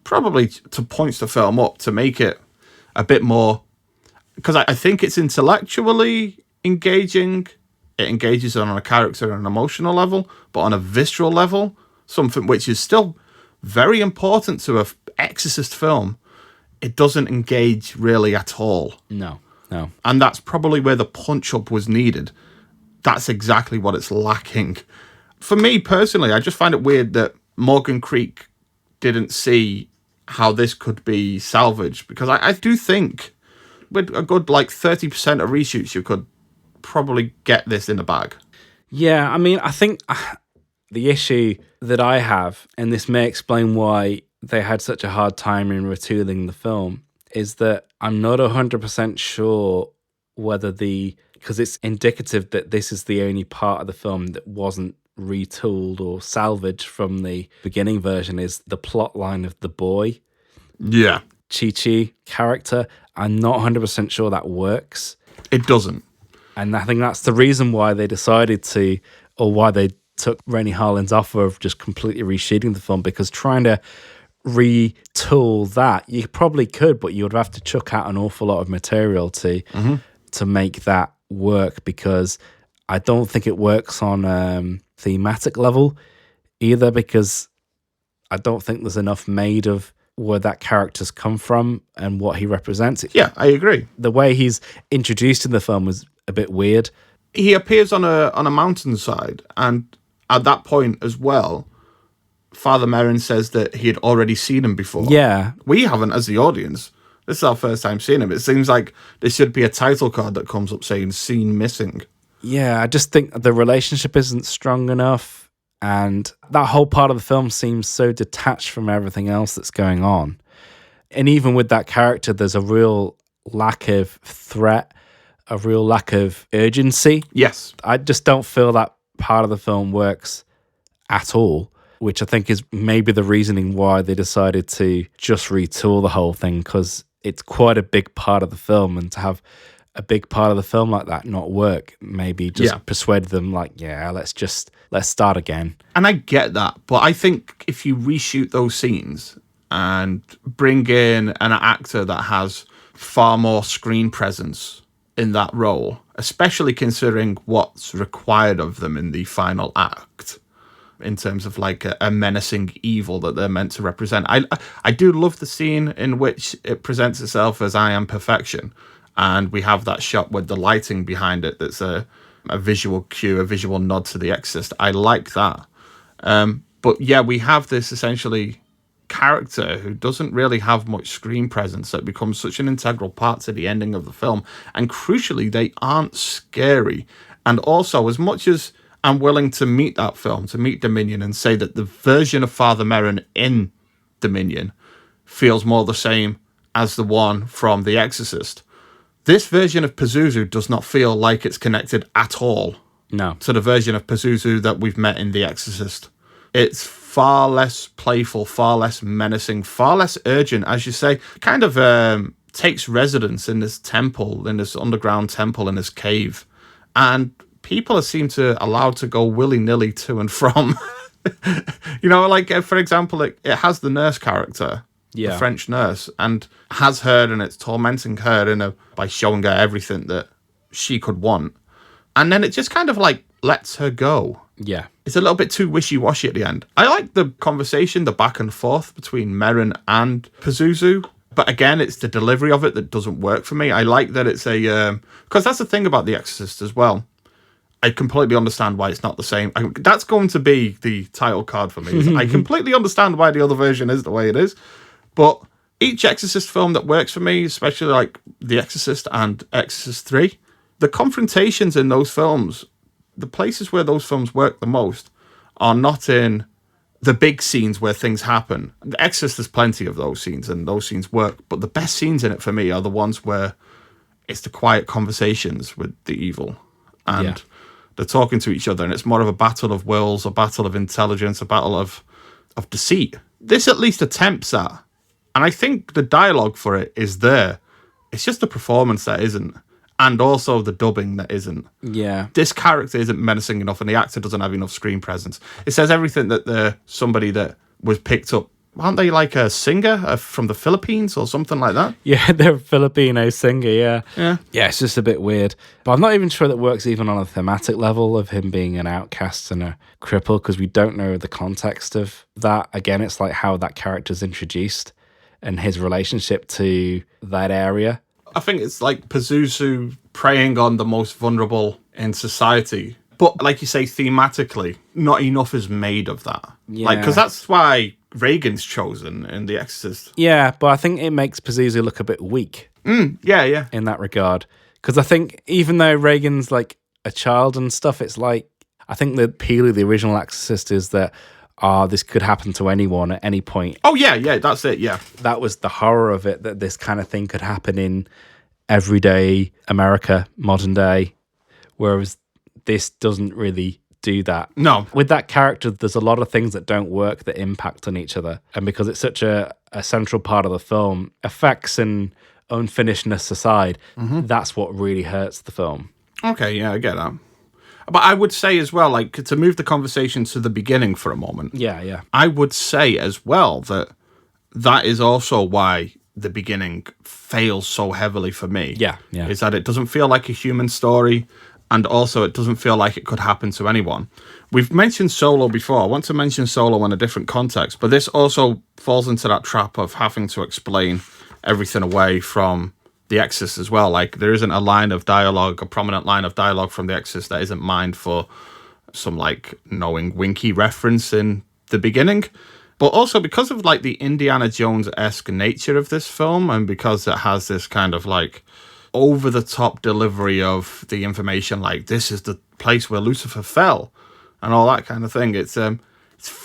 probably to point the film up, to make it a bit more... Because I think it's intellectually engaging. It engages on a character and an emotional level, but on a visceral level, something which is still very important to an Exorcist film, it doesn't engage really at all. No. And that's probably where the punch-up was needed. That's exactly what it's lacking. For me, personally, I just find it weird that Morgan Creek didn't see how this could be salvaged, because I do think with a good 30% of reshoots, you could probably get this in the bag. Yeah, I mean, I think the issue that I have, and this may explain why they had such a hard time in retooling the film, is that I'm not 100% sure whether because it's indicative that this is the only part of the film that wasn't retooled or salvaged from the beginning version, is the plot line of the boy. Yeah. Chi-Chi character. I'm not 100% sure that works. It doesn't. And I think that's the reason why they decided to, or why they took Renny Harlin's offer of just completely reshooting the film, because trying to retool that, you probably could, but you would have to chuck out an awful lot of material to make that work, because I don't think it works on thematic level either, because I don't think there's enough made of where that character's come from and what he represents. Yeah, I agree. The way he's introduced in the film was a bit weird. He appears on a mountainside, and at that point as well, Father Merrin says that he had already seen him before. Yeah. We haven't as the audience. This is our first time seeing him. It seems like there should be a title card that comes up saying "Scene Missing." Yeah, I just think the relationship isn't strong enough, and that whole part of the film seems so detached from everything else that's going on. And even with that character, there's a real lack of threat, a real lack of urgency. Yes. I just don't feel that part of the film works at all, which I think is maybe the reasoning why they decided to just retool the whole thing, because it's quite a big part of the film, and to have a big part of the film like that not work, maybe just persuaded them let's start again. And I get that, but I think if you reshoot those scenes and bring in an actor that has far more screen presence in that role, especially considering what's required of them in the final act, in terms of a menacing evil that they're meant to represent. I do love the scene in which it presents itself as I am perfection, and we have that shot with the lighting behind it that's a visual cue, a visual nod to The Exorcist. I like that. But yeah, we have this essentially character who doesn't really have much screen presence that becomes such an integral part to the ending of the film. And crucially, they aren't scary. And also, as much as I'm willing to meet that film, to meet Dominion, and say that the version of Father Merrin in Dominion feels more the same as the one from The Exorcist, this version of Pazuzu does not feel like it's connected at all to the version of Pazuzu that we've met in The Exorcist. It's far less playful, far less menacing, far less urgent, as you say. Kind of takes residence in this temple, in this underground temple, in this cave. And people seem to allowed to go willy-nilly to and from. For example, it has the nurse character, the French nurse, and has her, and it's tormenting her by showing her everything that she could want. And then it just kind of lets her go. Yeah. It's a little bit too wishy-washy at the end. I like the conversation, the back and forth between Merrin and Pazuzu, but again, it's the delivery of it that doesn't work for me. I like that it's because that's the thing about The Exorcist as well. I completely understand why it's not the same. That's going to be the title card for me. I completely understand why the other version is the way it is. But each Exorcist film that works for me, especially The Exorcist and Exorcist 3, the confrontations in those films, the places where those films work the most are not in the big scenes where things happen. The Exorcist, there's plenty of those scenes, and those scenes work. But the best scenes in it for me are the ones where it's the quiet conversations with the evil. And they're talking to each other, and it's more of a battle of wills, a battle of intelligence, a battle of deceit. This at least attempts that. And I think the dialogue for it is there. It's just the performance that isn't. and also the dubbing that isn't. Yeah. This character isn't menacing enough, and the actor doesn't have enough screen presence. It says everything that they're somebody that was picked up. Aren't they like a singer from the Philippines or something like that? Yeah, they're a Filipino singer, yeah. Yeah. Yeah, it's just a bit weird. But I'm not even sure that works even on a thematic level of him being an outcast and a cripple, because we don't know the context of that. Again, it's like how that character's introduced and his relationship to that area. I think it's like Pazuzu preying on the most vulnerable in society. But like you say, thematically, not enough is made of that. Yeah. Because that's why Reagan's chosen in The Exorcist. Yeah, but I think it makes Pazuzu look a bit weak. Yeah. In that regard. Because I think even though Reagan's like a child and stuff, it's like, I think the appeal of the original Exorcist is that, this could happen to anyone at any point. Oh, yeah, that's it, yeah. That was the horror of it, that this kind of thing could happen in everyday America, modern day, whereas this doesn't really do that. No. With that character, there's a lot of things that don't work that impact on each other. And because it's such a central part of the film, effects and unfinishedness aside, that's what really hurts the film. Okay, yeah, I get that. But I would say as well, like, to move the conversation to the beginning for a moment. Yeah. I would say as well that is also why the beginning fails so heavily for me. Yeah. Is that it doesn't feel like a human story, and also it doesn't feel like it could happen to anyone. We've mentioned Solo before. I want to mention Solo in a different context, but this also falls into that trap of having to explain everything away from The Exorcist as well. Like, there isn't a line of dialogue, a prominent line of dialogue from The Exorcist that isn't mined for some, like, knowing winky reference in the beginning. But also because of, like, the Indiana Jones-esque nature of this film, and because it has this kind of, like, over-the-top delivery of the information, like, this is the place where Lucifer fell, and all that kind of thing. It's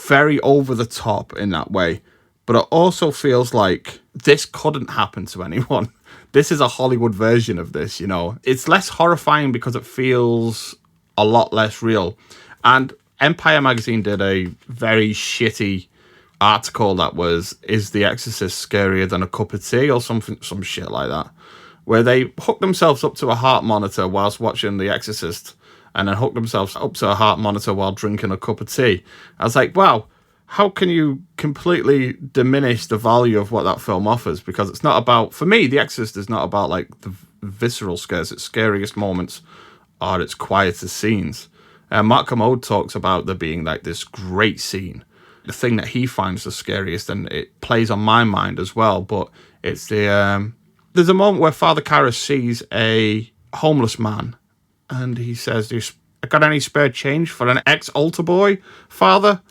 very over-the-top in that way. But it also feels like this couldn't happen to anyone. This is a Hollywood version of this, you know. It's less horrifying because it feels a lot less real. And Empire magazine did a very shitty article that was, is The Exorcist scarier than a cup of tea, or some shit like that, where they hooked themselves up to a heart monitor whilst watching The Exorcist, and then hooked themselves up to a heart monitor while drinking a cup of tea. I was like, wow, how can you completely diminish the value of what that film offers? Because it's not about, for me, The Exorcist is not about like the visceral scares. Its scariest moments are its quietest scenes. Mark Commode talks about there being like this great scene. The thing that he finds the scariest, and it plays on my mind as well, but it's the... there's a moment where Father Karras sees a homeless man, and he says, "Do you got any spare change for an ex-altar boy, Father?"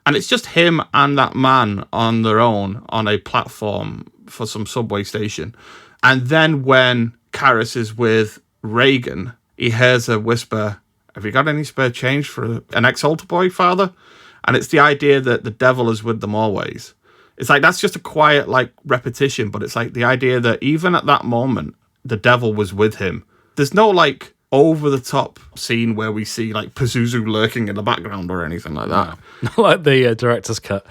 And it's just him and that man on their own on a platform for some subway station. And then when Karras is with Reagan, he hears a whisper, "Have you got any spare change for an ex-altar boy, Father?" And it's the idea that the devil is with them always. It's like, that's just a quiet, like, repetition, but it's like the idea that even at that moment, the devil was with him. There's no, like, over-the-top scene where we see, like, Pazuzu lurking in the background or anything like that. Not like the director's cut.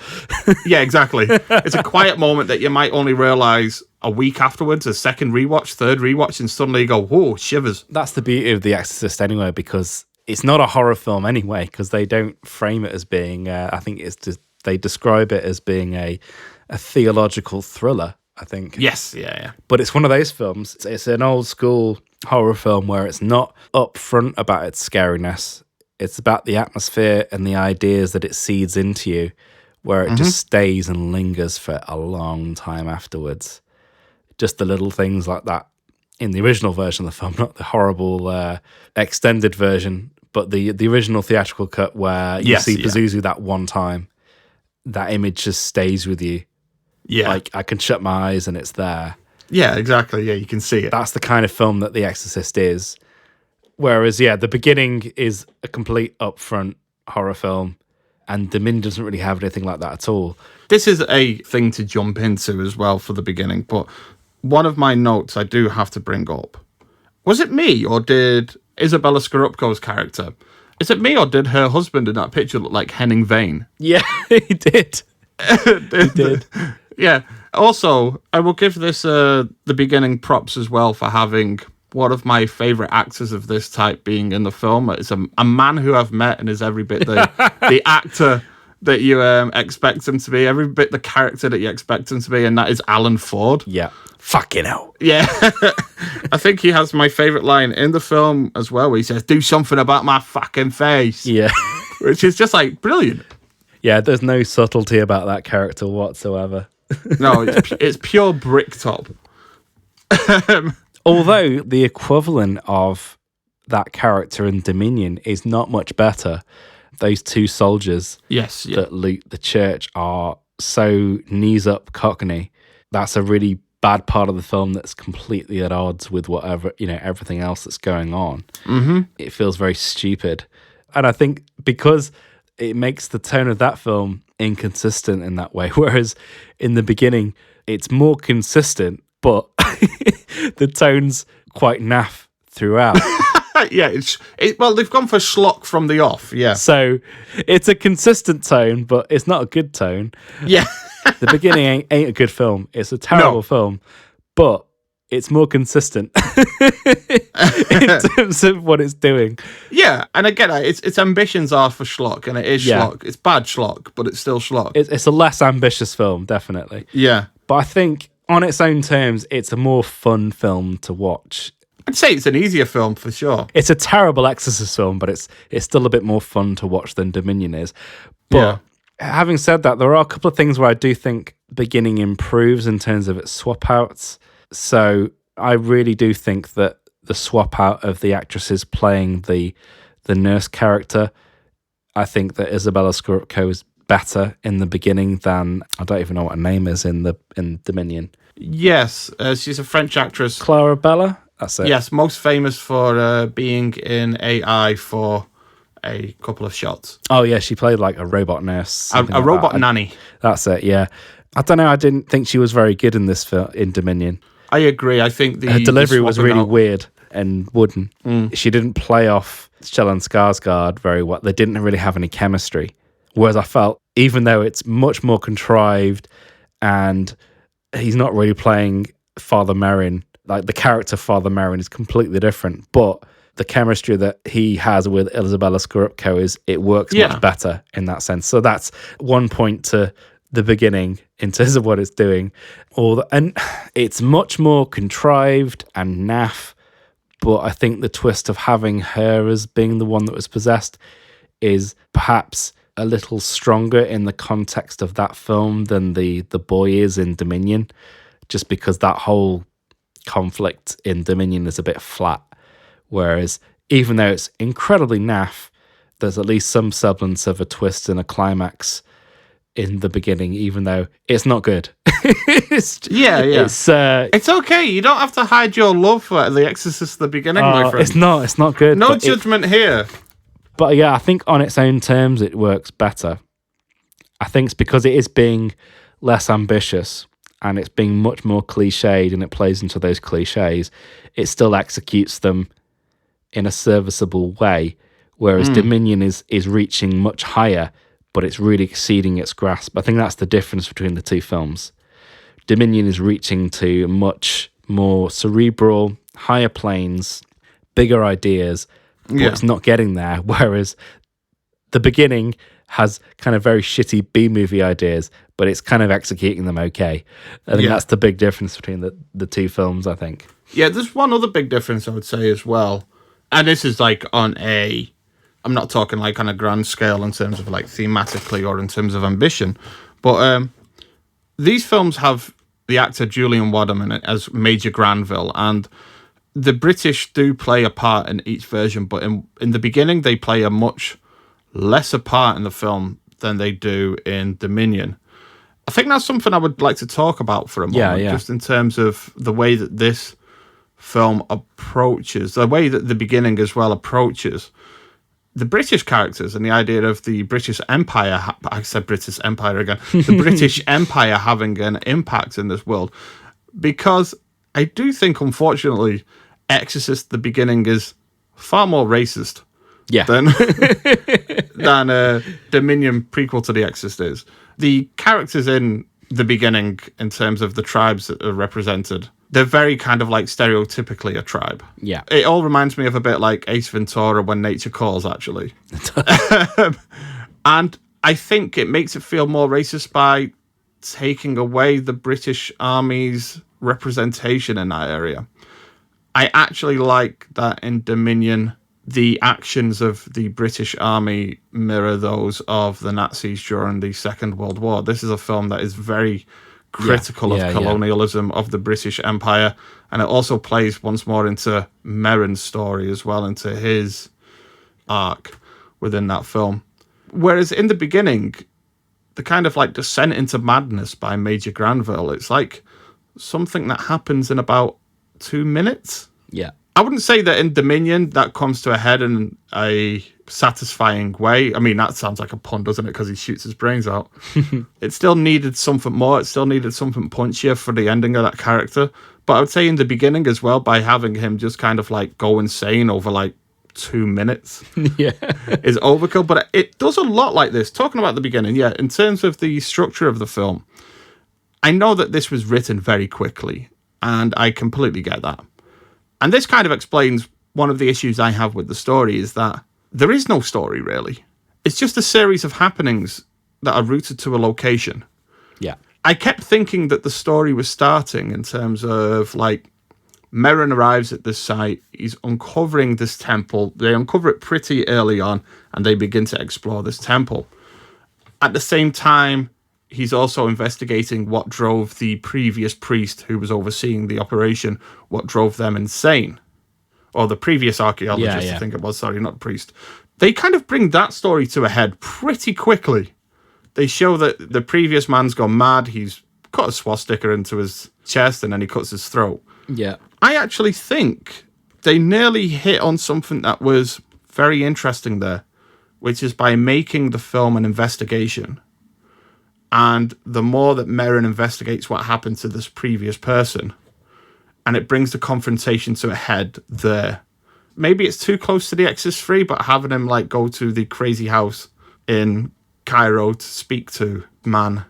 Yeah, exactly. It's a quiet moment that you might only realise a week afterwards, a second rewatch, third rewatch, and suddenly you go, whoa, shivers. That's the beauty of The Exorcist anyway, because it's not a horror film anyway, because they don't frame it as being, I think it's just, they describe it as being a theological thriller, I think. Yes, yeah. But it's one of those films. It's an old school horror film where it's not upfront about its scariness. It's about the atmosphere and the ideas that it seeds into you, where it just stays and lingers for a long time afterwards. Just the little things like that in the original version of the film, not the horrible extended version, but the original theatrical cut where you see Pazuzu that one time. That image just stays with you. Yeah. Like, I can shut my eyes and it's there. Yeah, exactly. Yeah, you can see it. That's the kind of film that The Exorcist is. Whereas, the beginning is a complete upfront horror film, and The Min doesn't really have anything like that at all. This is a thing to jump into as well for the beginning, but one of my notes I do have to bring up. Was it me, or did Isabella Scorupco's character... Is it me, or did her husband in that picture look like Henning Vane? Yeah, he did. He did. Yeah. Also, I will give this the beginning props as well for having one of my favourite actors of this type being in the film. It's a man who I've met and is every bit the actor that you expect him to be, every bit the character that you expect him to be, and that is Alan Ford. Yeah. Fucking hell. Yeah. I think he has my favourite line in the film as well, where he says, "Do something about my fucking face." Yeah. Which is just like brilliant. Yeah, there's no subtlety about that character whatsoever. No, it's pure bricktop. Although the equivalent of that character in Dominion is not much better. Those two soldiers that loot the church are so knees up cockney. That's a really bad part of the film that's completely at odds with whatever, everything else that's going on. Mm-hmm. It feels very stupid. And I think because it makes the tone of that film inconsistent in that way, whereas in the beginning it's more consistent, but the tone's quite naff throughout. Yeah, well, they've gone for schlock from the off, yeah. So it's a consistent tone, but it's not a good tone. Yeah. The beginning ain't a good film. It's a terrible film, but it's more consistent in terms of what it's doing. Yeah, and I get it. Its ambitions are for schlock, and it is schlock. It's bad schlock, but it's still schlock. It's a less ambitious film, definitely. Yeah. But I think on its own terms, it's a more fun film to watch. I'd say it's an easier film for sure. It's a terrible Exorcist film, but it's still a bit more fun to watch than Dominion is. But having said that, there are a couple of things where I do think Beginning improves in terms of its swap outs. So I really do think that the swap out of the actresses playing the nurse character, I think that Isabella Scorupco is better in the beginning than, I don't even know what her name is in Dominion. Yes, she's a French actress. Clara Bella? That's it. Yes, most famous for being in AI for a couple of shots. Oh yeah, she played like a robot nurse. A robot nanny. That's it, yeah. I don't know, I didn't think she was very good in this film, in Dominion. I agree. I think her delivery was really weird and wooden. She didn't play off Stellan Skarsgård very well. They didn't really have any chemistry. Whereas I felt, even though it's much more contrived and he's not really playing Father Merrin, like the character Father Merrin is completely different, but the chemistry that he has with Isabella Scorupco it works much better in that sense. So that's one point to the beginning in terms of what it's doing. And it's much more contrived and naff, but I think the twist of having her as being the one that was possessed is perhaps a little stronger in the context of that film than the boy is in Dominion, just because that whole conflict in Dominion is a bit flat, whereas even though it's incredibly naff, there's at least some semblance of a twist and a climax in the beginning, even though it's not good. It's okay. You don't have to hide your love for The Exorcist at the beginning, my friend. It's not good. No judgment here. But yeah, I think on its own terms, it works better. I think it's because it is being less ambitious and it's being much more cliched, and it plays into those cliches. It still executes them in a serviceable way, whereas Dominion is reaching much higher, but it's really exceeding its grasp. I think that's the difference between the two films. Dominion is reaching to much more cerebral, higher planes, bigger ideas, but it's not getting there, whereas the beginning has kind of very shitty B-movie ideas, but it's kind of executing them okay. I think that's the big difference between the two films, I think. Yeah, there's one other big difference I would say as well. And this is like I'm not talking like on a grand scale in terms of like thematically or in terms of ambition, but these films have the actor Julian Wadham in it as Major Granville, and the British do play a part in each version, but in the beginning they play a much lesser part in the film than they do in Dominion. I think that's something I would like to talk about for a moment, just in terms of the way that this film approaches, the way that the beginning as well approaches the British characters and the idea of the British Empire. I said British Empire again. The British Empire having an impact in this world, because I do think, unfortunately, Exorcist the beginning is far more racist than Dominion prequel to The Exorcist is. The characters in the beginning, in terms of the tribes that are represented, They're very kind of like stereotypically a tribe. Yeah. It all reminds me of a bit like Ace Ventura When Nature Calls, actually. And I think it makes it feel more racist by taking away the British Army's representation in that area. I actually like that in Dominion, the actions of the British Army mirror those of the Nazis during the Second World War. This is a film that is very critical of colonialism of the British Empire, and it also plays once more into Merrin's story as well, into his arc within that film. Whereas in the beginning, the kind of like descent into madness by Major Granville, it's like something that happens in about 2 minutes. Yeah. I wouldn't say that in Dominion that comes to a head in a satisfying way. I mean, that sounds like a pun, doesn't it? Because he shoots his brains out. It still needed something more. It still needed something punchier for the ending of that character. But I would say in the beginning as well, by having him just kind of like go insane over like 2 minutes is overkill. But it does a lot like this. Talking about the beginning, in terms of the structure of the film, I know that this was written very quickly, and I completely get that. And this kind of explains one of the issues I have with the story, is that there is no story, really. It's just a series of happenings that are rooted to a location. Yeah. I kept thinking that the story was starting in terms of, like, Merrin arrives at this site, he's uncovering this temple. They uncover it pretty early on, and they begin to explore this temple. At the same time, he's also investigating what drove the previous priest who was overseeing the operation, what drove them insane. Or the previous archaeologist, I think it was, sorry, not priest. They kind of bring that story to a head pretty quickly. They show that the previous man's gone mad, he's cut a swastika into his chest, and then he cuts his throat. Yeah. I actually think they nearly hit on something that was very interesting there, which is by making the film an investigation. And the more that Merrin investigates what happened to this previous person, and it brings the confrontation to a head there. Maybe it's too close to the Exorcist 3, but having him like go to the crazy house in Cairo to speak to man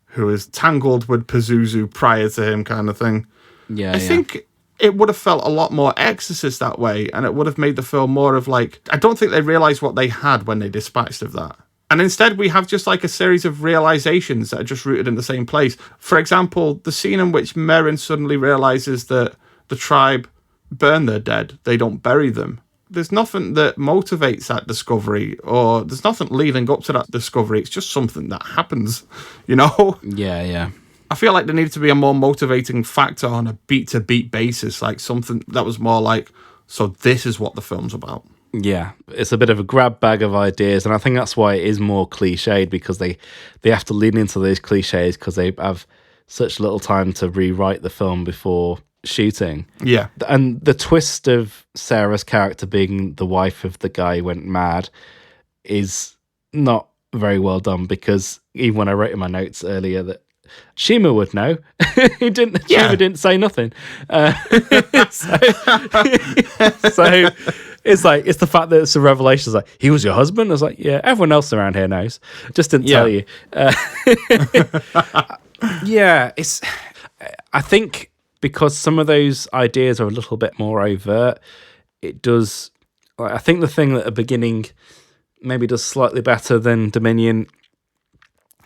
who is tangled with Pazuzu prior to him, kind of thing. I think it would have felt a lot more Exorcist that way, and it would have made the film more of like, I don't think they realised what they had when they dispatched of that. And instead, we have just like a series of realizations that are just rooted in the same place. For example, the scene in which Merrin suddenly realizes that the tribe burn their dead, they don't bury them. There's nothing that motivates that discovery, or there's nothing leading up to that discovery. It's just something that happens, you know? Yeah. I feel like there needed to be a more motivating factor on a beat-to-beat basis, like something that was more like, so this is what the film's about. Yeah, it's a bit of a grab bag of ideas, and I think that's why it is more cliched, because they have to lean into those cliches because they have such little time to rewrite the film before shooting. Yeah. And the twist of Sarah's character being the wife of the guy who went mad is not very well done, because even when I wrote in my notes earlier that Shima would know. Shima didn't say nothing. So it's like, it's the fact that it's a revelation. It's like, he was your husband? I was like, yeah, everyone else around here knows. Just didn't tell you. I think because some of those ideas are a little bit more overt, it does. I think the thing at the beginning maybe does slightly better than Dominion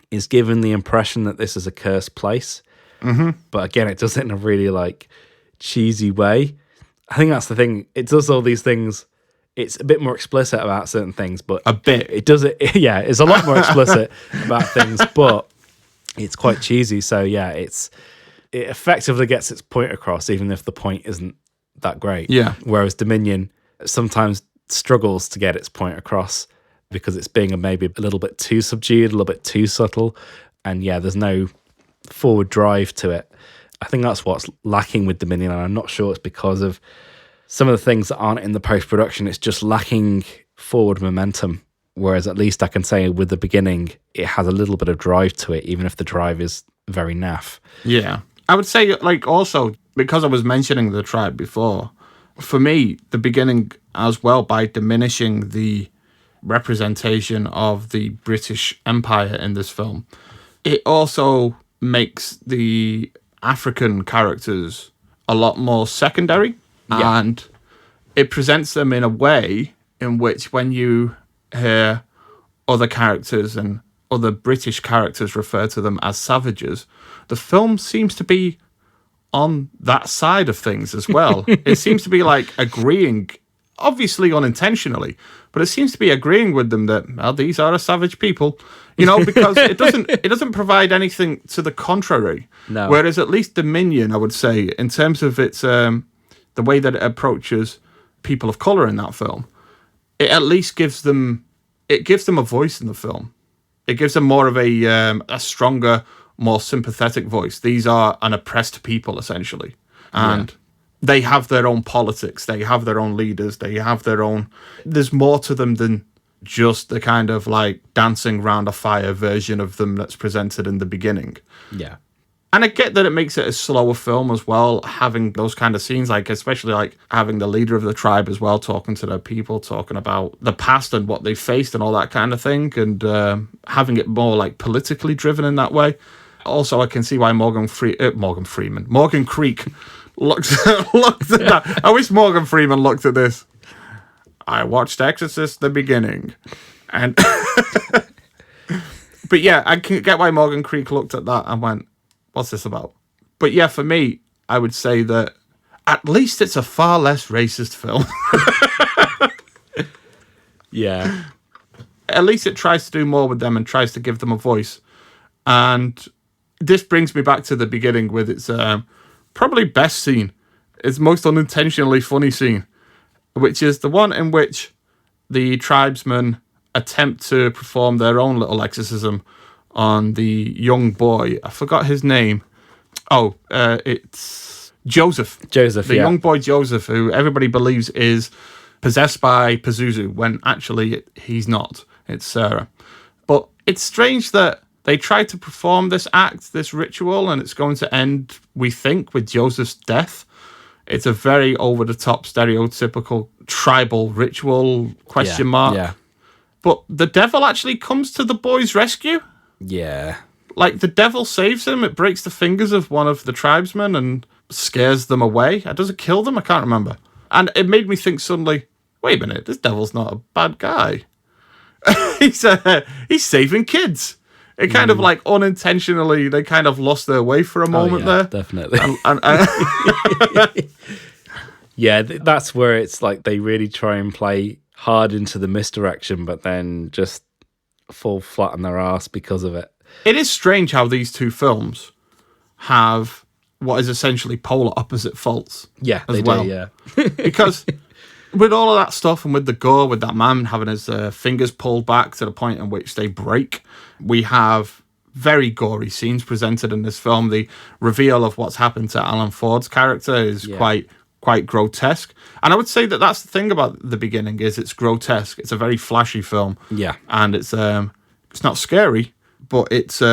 is given the impression that this is a cursed place. Mm-hmm. But again, it does it in a really like cheesy way. I think that's the thing. It does all these things. It's a bit more explicit about certain things, but a bit. It does it. Yeah, it's a lot more explicit about things, but it's quite cheesy. So yeah, it effectively gets its point across, even if the point isn't that great. Yeah. Whereas Dominion sometimes struggles to get its point across because it's being maybe a little bit too subdued, a little bit too subtle, and yeah, there's no forward drive to it. I think that's what's lacking with Dominion, and I'm not sure it's because of some of the things that aren't in the post-production. It's just lacking forward momentum, whereas at least I can say with the beginning, it has a little bit of drive to it, even if the drive is very naff. Yeah. I would say, like, also, because I was mentioning the tribe before, for me, the beginning as well, by diminishing the representation of the British Empire in this film, it also makes the African characters a lot more secondary, and it presents them in a way in which when you hear other characters and other British characters refer to them as savages, the film seems to be on that side of things as well. It seems to be like agreeing, obviously unintentionally, but it seems to be agreeing with them that, well, these are a savage people, because it doesn't provide anything to the contrary. No. Whereas at least Dominion, I would say, in terms of its the way that it approaches people of color in that film, it at least gives them a voice in the film. It gives them more of a stronger, more sympathetic voice. These are an oppressed people, essentially. And they have their own politics. They have their own leaders. They have their own... There's more to them than just the kind of like dancing round a fire version of them that's presented in the beginning. Yeah. And I get that it makes it a slower film as well, having those kind of scenes, like especially like having the leader of the tribe as well, talking to their people, talking about the past and what they faced and all that kind of thing, and having it more like politically driven in that way. Also, I can see why Morgan Creek looked at that. I wish Morgan Freeman looked at this. I watched Exorcist the beginning, and but yeah, I can get why Morgan Creek looked at that and went, what's this about? But yeah, for me, I would say that at least it's a far less racist film. Yeah. At least it tries to do more with them and tries to give them a voice. And this brings me back to the beginning with its probably best scene, its most unintentionally funny scene, which is the one in which the tribesmen attempt to perform their own little exorcism on the young boy. I forgot his name. It's Joseph. The young boy Joseph, who everybody believes is possessed by Pazuzu, when actually he's not. It's Sarah. But it's strange that they try to perform this act, this ritual, and it's going to end, we think, with Joseph's death. It's a very over-the-top, stereotypical tribal ritual, question mark. Yeah. But the devil actually comes to the boy's rescue. Yeah. Like, the devil saves him. It breaks the fingers of one of the tribesmen and scares them away. Does it kill them? I can't remember. And it made me think suddenly, wait a minute, this devil's not a bad guy. He's saving kids. It kind of like unintentionally, they kind of lost their way for a moment there. Definitely. And yeah, that's where it's like they really try and play hard into the misdirection, but then just fall flat on their ass because of it. It is strange how these two films have what is essentially polar opposite faults. Yeah, as they well. do, yeah. Because with all of that stuff and with the gore, with that man having his fingers pulled back to the point in which they break, we have very gory scenes presented in this film. The reveal of what's happened to Alan Ford's character is quite grotesque. And I would say that that's the thing about the beginning, is it's grotesque. It's a very flashy film. Yeah. And it's not scary, but it's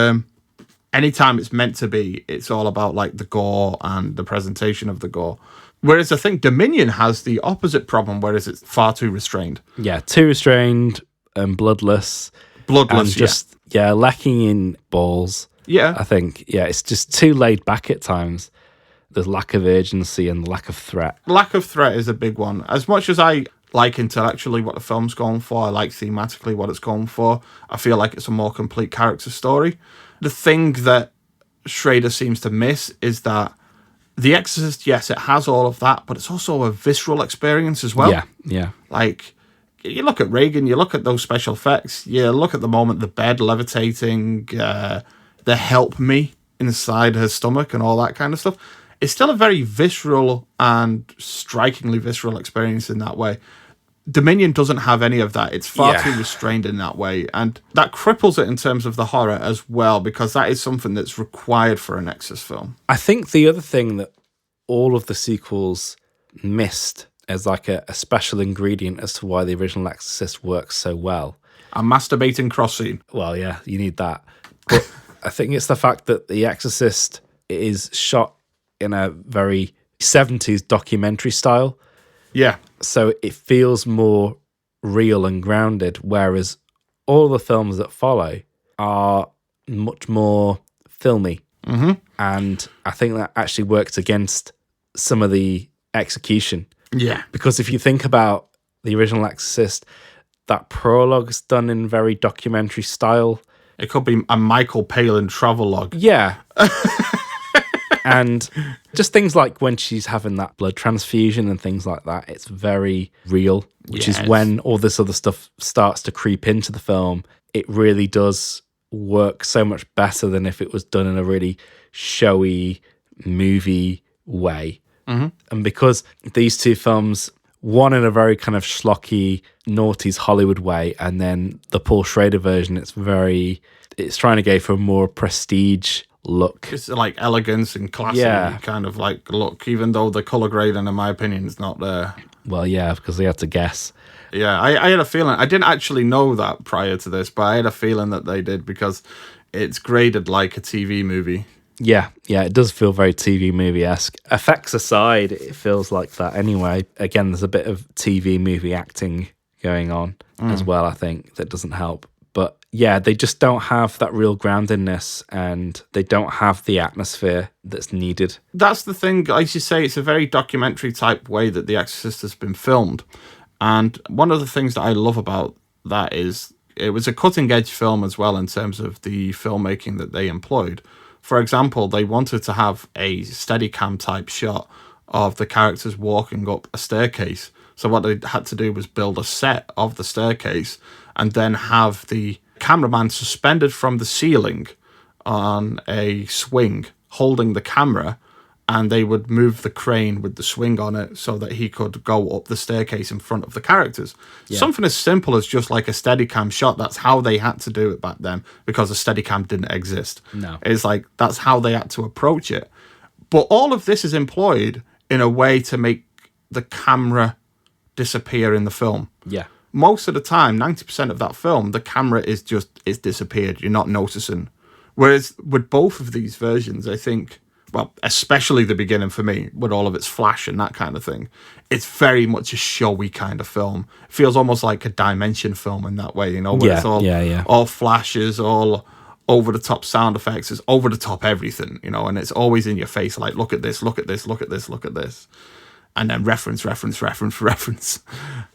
anytime it's meant to be, it's all about like the gore and the presentation of the gore. Whereas I think Dominion has the opposite problem, whereas it's far too restrained. Yeah, too restrained and bloodless. And just, lacking in balls. Yeah. I think, it's just too laid back at times. The lack of urgency and lack of threat. Lack of threat is a big one. As much as I like intellectually what the film's going for, I like thematically what it's going for, I feel like it's a more complete character story. The thing that Schrader seems to miss is that The Exorcist, yes, it has all of that, but it's also a visceral experience as well. Yeah. Like, you look at Reagan, you look at those special effects, you look at the moment, the bed levitating, the help me inside her stomach and all that kind of stuff. It's still a very visceral and strikingly visceral experience in that way. Dominion doesn't have any of that. It's far too restrained in that way. And that cripples it in terms of the horror as well, because that is something that's required for an Exorcist film. I think the other thing that all of the sequels missed as like a special ingredient as to why the original Exorcist works so well. A masturbating cross scene. Well, yeah, you need that. But I think it's the fact that The Exorcist is shot in a very 70s documentary style. Yeah. So it feels more real and grounded, whereas all the films that follow are much more filmy. Mm-hmm. And I think that actually works against some of the execution. Yeah. Because if you think about the original Exorcist, that prologue's done in very documentary style. It could be a Michael Palin travelogue. Yeah. And just things like when she's having that blood transfusion and things like that, it's very real, which is when all this other stuff starts to creep into the film. It really does work so much better than if it was done in a really showy movie way. Mm-hmm. And because these two films, one in a very kind of schlocky, noughties Hollywood way, and then the Paul Schrader version, it's trying to go for a more prestige look. It's like elegance and classy kind of like look, even though the colour grading, in my opinion, is not there. Well, yeah, because they had to guess. Yeah, I had a feeling. I didn't actually know that prior to this, but I had a feeling that they did because it's graded like a TV movie. Yeah, it does feel very TV movie-esque. Effects aside, it feels like that anyway. Again, there's a bit of TV movie acting going on as well, I think, that doesn't help. But yeah, they just don't have that real groundedness and they don't have the atmosphere that's needed. That's the thing, as you say, it's a very documentary type way that The Exorcist has been filmed. And one of the things that I love about that is it was a cutting edge film as well in terms of the filmmaking that they employed. For example, they wanted to have a Steadicam type shot of the characters walking up a staircase. So what they had to do was build a set of the staircase and then have the cameraman suspended from the ceiling on a swing holding the camera, and they would move the crane with the swing on it so that he could go up the staircase in front of the characters. Yeah. Something as simple as just like a Steadicam shot. That's how they had to do it back then because a Steadicam didn't exist. No. It's like that's how they had to approach it. But all of this is employed in a way to make the camera disappear in the film. Yeah. Most of the time, 90% of that film, the camera is disappeared. You're not noticing. Whereas with both of these versions, I think, well, especially the beginning for me, with all of its flash and that kind of thing, it's very much a showy kind of film. It feels almost like a Dimension film in that way, you know, where it's all flashes, all over-the-top sound effects, it's over-the-top everything, you know, and it's always in your face, like, look at this, look at this, look at this, look at this. And then reference.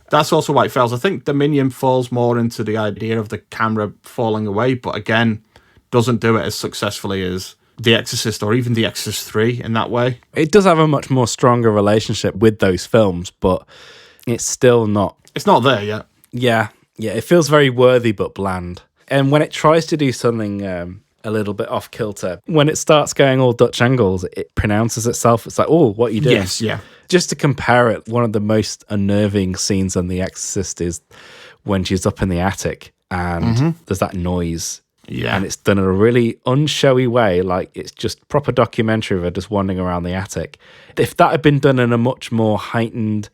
That's also why it fails. I think Dominion falls more into the idea of the camera falling away, but again, doesn't do it as successfully as The Exorcist or even The Exorcist 3 in that way. It does have a much more stronger relationship with those films, but it's still not... It's not there yet. Yeah, it feels very worthy but bland. And when it tries to do something a little bit off kilter, when it starts going all Dutch angles, it pronounces itself. It's like, oh, what are you doing? Yes, yeah. Just to compare it, one of the most unnerving scenes on The Exorcist is when she's up in the attic and there's that noise. Yeah. And it's done in a really unshowy way, like it's just proper documentary of her just wandering around the attic. If that had been done in a much more heightened,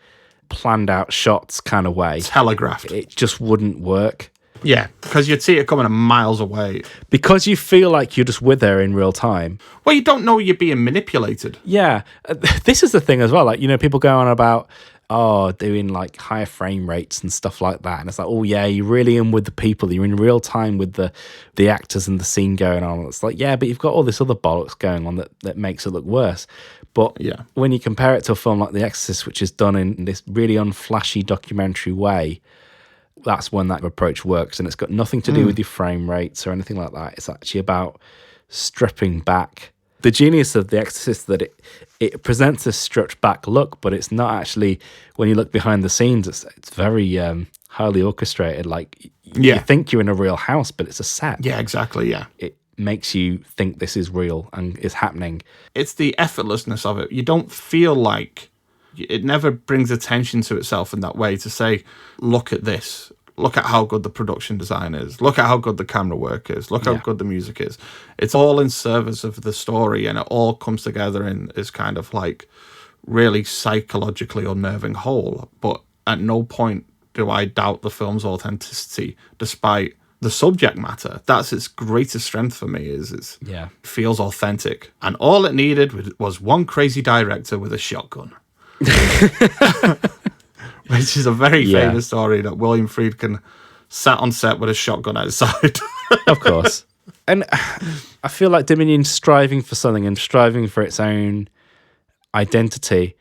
planned out shots kind of way, telegraphed, it just wouldn't work. Yeah, because you'd see it coming a miles away. Because you feel like you're just with her in real time. Well, you don't know you're being manipulated. Yeah. This is the thing as well. Like, you know, people go on about, doing like higher frame rates and stuff like that. And it's like, oh, yeah, you're really in with the people. You're in real time with the actors and the scene going on. It's like, yeah, but you've got all this other bollocks going on that makes it look worse. But when you compare it to a film like The Exorcist, which is done in this really unflashy documentary way, that's when that approach works, and it's got nothing to do with your frame rates or anything like that. It's actually about stripping back. The genius of The Exorcist that it presents a stripped back look, but it's not actually, when you look behind the scenes, it's very highly orchestrated. Like you think you're in a real house, but it's a set. Yeah, exactly. Yeah, it makes you think this is real and is happening. It's the effortlessness of it. You don't feel like it never brings attention to itself in that way to say, look at this. Look at how good the production design is. Look at how good the camera work is. Look how good the music is. It's all in service of the story, and it all comes together in is kind of like really psychologically unnerving whole. But at no point do I doubt the film's authenticity, despite the subject matter. That's its greatest strength for me, is it feels authentic. And all it needed was one crazy director with a shotgun. Which is a very famous story that William Friedkin sat on set with a shotgun outside. Of course. And I feel like Dominion's striving for something and striving for its own identity.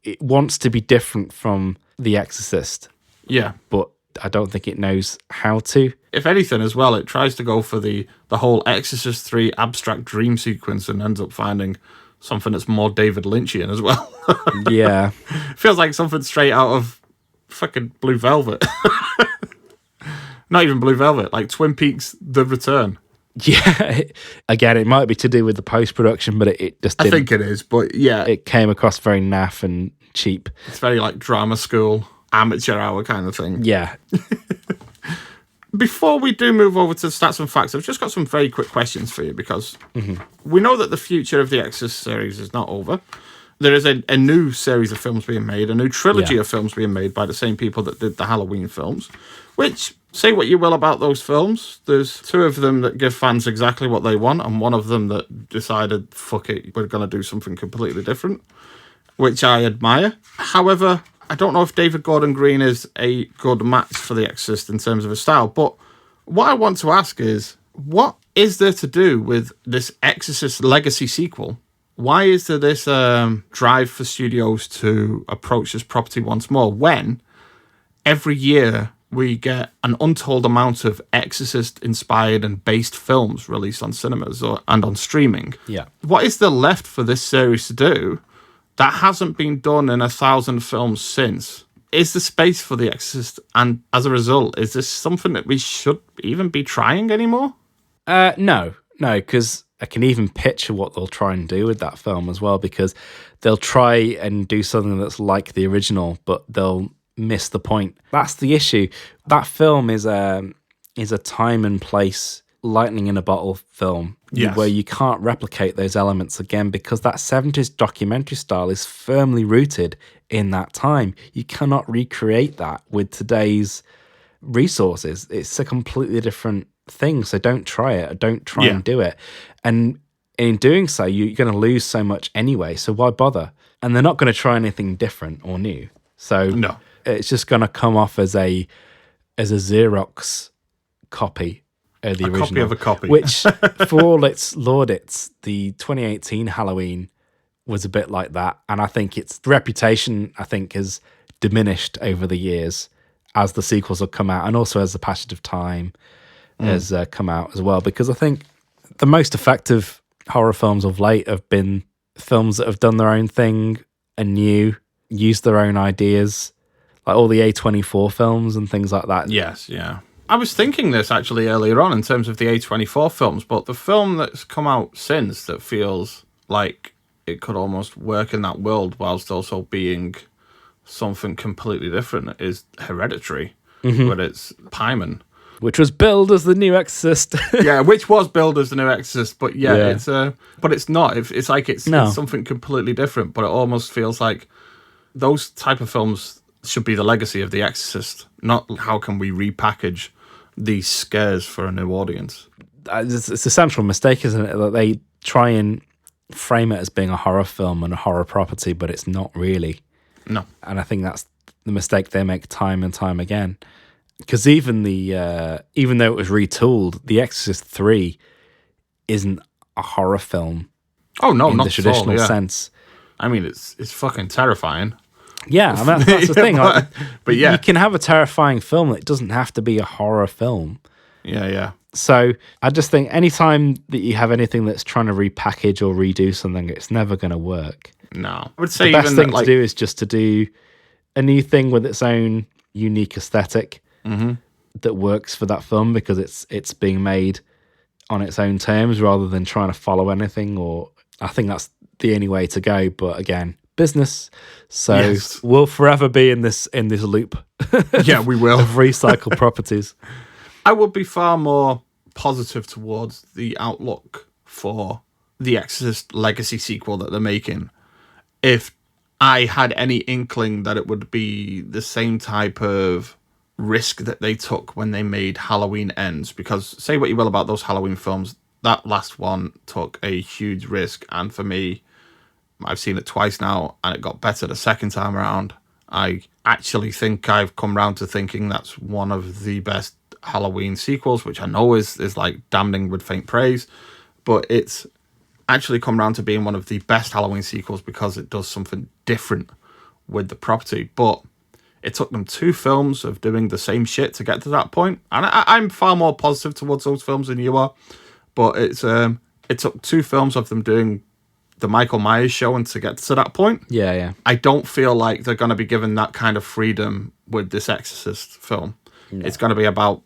It wants to be different from The Exorcist. Yeah. But I don't think it knows how to. If anything, as well, it tries to go for the whole Exorcist 3 abstract dream sequence and ends up finding something that's more David Lynchian as well. Yeah. Feels like something straight out of fucking Blue Velvet. Not even Blue Velvet, like Twin Peaks The Return. Yeah. Again, it might be to do with the post-production, but it just didn't. I think it is, but yeah. It came across very naff and cheap. It's very like drama school, amateur hour kind of thing. Yeah. Before we do move over to stats and facts, I've just got some very quick questions for you because we know that the future of the Exorcist series is not over. There is a new series of films being made, a new trilogy of films being made by the same people that did the Halloween films, which, say what you will about those films, there's 2 of them that give fans exactly what they want, and one of them that decided, fuck it, we're going to do something completely different, which I admire. However, I don't know if David Gordon Green is a good match for The Exorcist in terms of his style, but what I want to ask is, what is there to do with this Exorcist Legacy sequel? Why is there this drive for studios to approach this property once more when every year we get an untold amount of Exorcist-inspired and based films released on cinemas and on streaming? Yeah. What is there left for this series to do that hasn't been done in 1,000 films since? Is there space for The Exorcist? And as a result, is this something that we should even be trying anymore? No, because I can even picture what they'll try and do with that film as well, because they'll try and do something that's like the original, but they'll miss the point. That's the issue. That film is a time and place, lightning in a bottle film. Yes. Where you can't replicate those elements again because that 70s documentary style is firmly rooted in that time. You cannot recreate that with today's resources. It's a completely different thing, so don't try it. Don't try and do it. And in doing so, you're going to lose so much anyway, so why bother? And they're not going to try anything different or new. So no. It's just going to come off as a Xerox copy of the original. Copy of a copy. Which, for all its laudits, the 2018 Halloween was a bit like that. And I think its reputation, has diminished over the years as the sequels have come out, and also as the passage of time has come out as well. Because I think the most effective horror films of late have been films that have done their own thing and new, used their own ideas, like all the A24 films and things like that. Yes, yeah. I was thinking this actually earlier on in terms of the A24 films, but the film that's come out since that feels like it could almost work in that world whilst also being something completely different is Hereditary, where it's Pyman. Which was billed as the new Exorcist. Yeah, which was billed as the new Exorcist, but it's but it's not. It's like it's something completely different, but it almost feels like those type of films should be the legacy of The Exorcist, not how can we repackage these scares for a new audience. It's a central mistake, isn't it? That they try and frame it as being a horror film and a horror property, but it's not really. No. And I think that's the mistake they make time and time again. Because even though it was retooled, The Exorcist 3 isn't a horror film. Oh no, in not the traditional at all, sense. I mean, it's fucking terrifying. Yeah, I mean, that's the thing. But yeah, you can have a terrifying film. It doesn't have to be a horror film. Yeah. So I just think anytime that you have anything that's trying to repackage or redo something, it's never going to work. No, I would say the best even thing to do is just to do a new thing with its own unique aesthetic that works for that film, because it's being made on its own terms rather than trying to follow anything. Or I think that's the only way to go. But again, business. So we'll forever be in this loop. Yeah, we will. Of recycled properties. I would be far more positive towards the outlook for the Exorcist Legacy sequel that they're making if I had any inkling that it would be the same type of risk that they took when they made Halloween Ends. Because say what you will about those Halloween films, that last one took a huge risk, and for me, I've seen it twice now and it got better the second time around. I actually think I've come round to thinking that's one of the best Halloween sequels, which I know is like damning with faint praise, but it's actually come around to being one of the best Halloween sequels because it does something different with the property. But it took them 2 films of doing the same shit to get to that point. And I'm far more positive towards those films than you are. But it took 2 films of them doing the Michael Myers show and to get to that point. Yeah. I don't feel like they're going to be given that kind of freedom with this Exorcist film. No. It's going to be about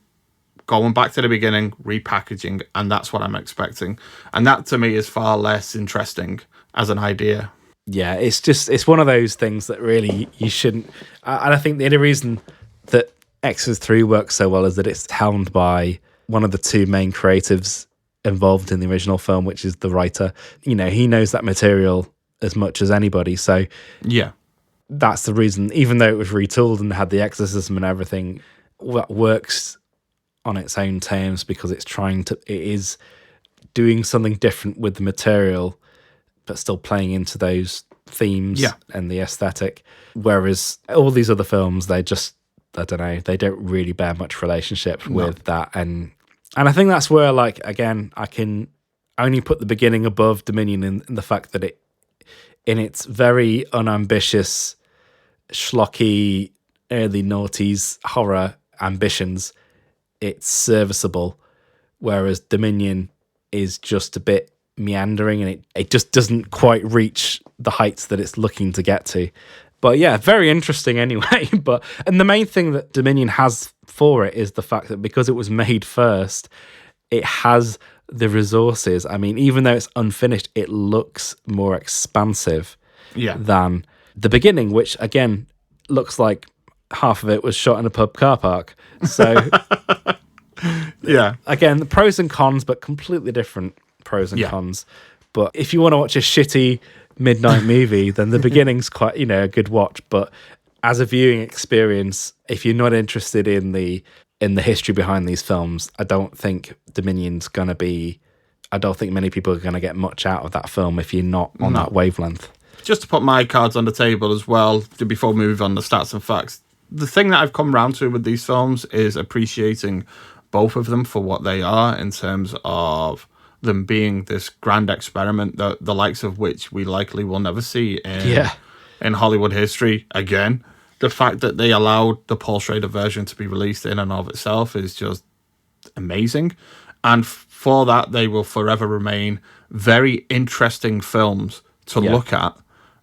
going back to the beginning, repackaging, and that's what I'm expecting. And that to me is far less interesting as an idea. Yeah, it's one of those things that really you shouldn't. And I think the only reason that Exorcist 3 works so well is that it's helmed by one of the 2 main creatives involved in the original film, which is the writer. You know, he knows that material as much as anybody. So yeah, that's the reason, even though it was retooled and had the exorcism and everything, that works on its own terms because it is doing something different with the material, but still playing into those themes and the aesthetic. Whereas all these other films, they just, I don't know, they don't really bear much relationship with that. And I think that's where, like, again, I can only put The Beginning above Dominion in the fact that it, in its very unambitious, schlocky, early noughties horror ambitions, it's serviceable, whereas Dominion is just a bit meandering and it just doesn't quite reach the heights that it's looking to get to. But yeah, very interesting anyway. And the main thing that Dominion has for it is the fact that because it was made first, it has the resources. I mean, even though it's unfinished, it looks more expansive than The Beginning, which again looks like half of it was shot in a pub car park. So yeah, again, the pros and cons, but completely different pros and cons. But if you want to watch a shitty midnight movie, then The Beginning's quite, a good watch. But as a viewing experience, if you're not interested in the history behind these films, I don't think Dominion's gonna be. I don't think many people are gonna get much out of that film if you're not on that wavelength. Just to put my cards on the table as well, before we move on to stats and facts, the thing that I've come around to with these films is appreciating both of them for what they are in terms of them being this grand experiment, the likes of which we likely will never see in Hollywood history again. The fact that they allowed the Paul Schrader version to be released in and of itself is just amazing. And for that, they will forever remain very interesting films to look at,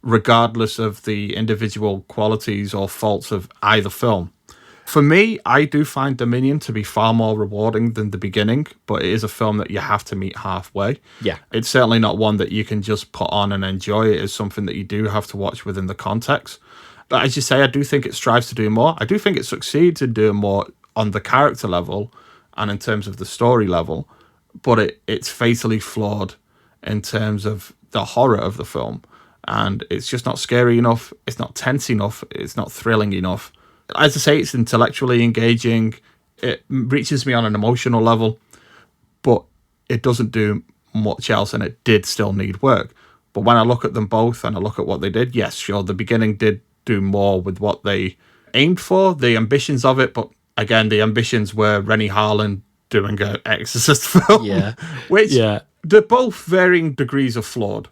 regardless of the individual qualities or faults of either film. For me, I do find Dominion to be far more rewarding than The Beginning, but it is a film that you have to meet halfway. Yeah. It's certainly not one that you can just put on and enjoy. It is something that you do have to watch within the context. But as you say, I do think it strives to do more. I do think it succeeds in doing more on the character level and in terms of the story level, but it's fatally flawed in terms of the horror of the film. And it's just not scary enough. It's not tense enough. It's not thrilling enough. As I say, it's intellectually engaging. It reaches me on an emotional level, but it doesn't do much else, and it did still need work. But when I look at them both and I look at what they did, yes, sure, The Beginning did do more with what they aimed for, the ambitions of it, but again, the ambitions were Renny Harlin doing an Exorcist film, which they're both varying degrees of flawed,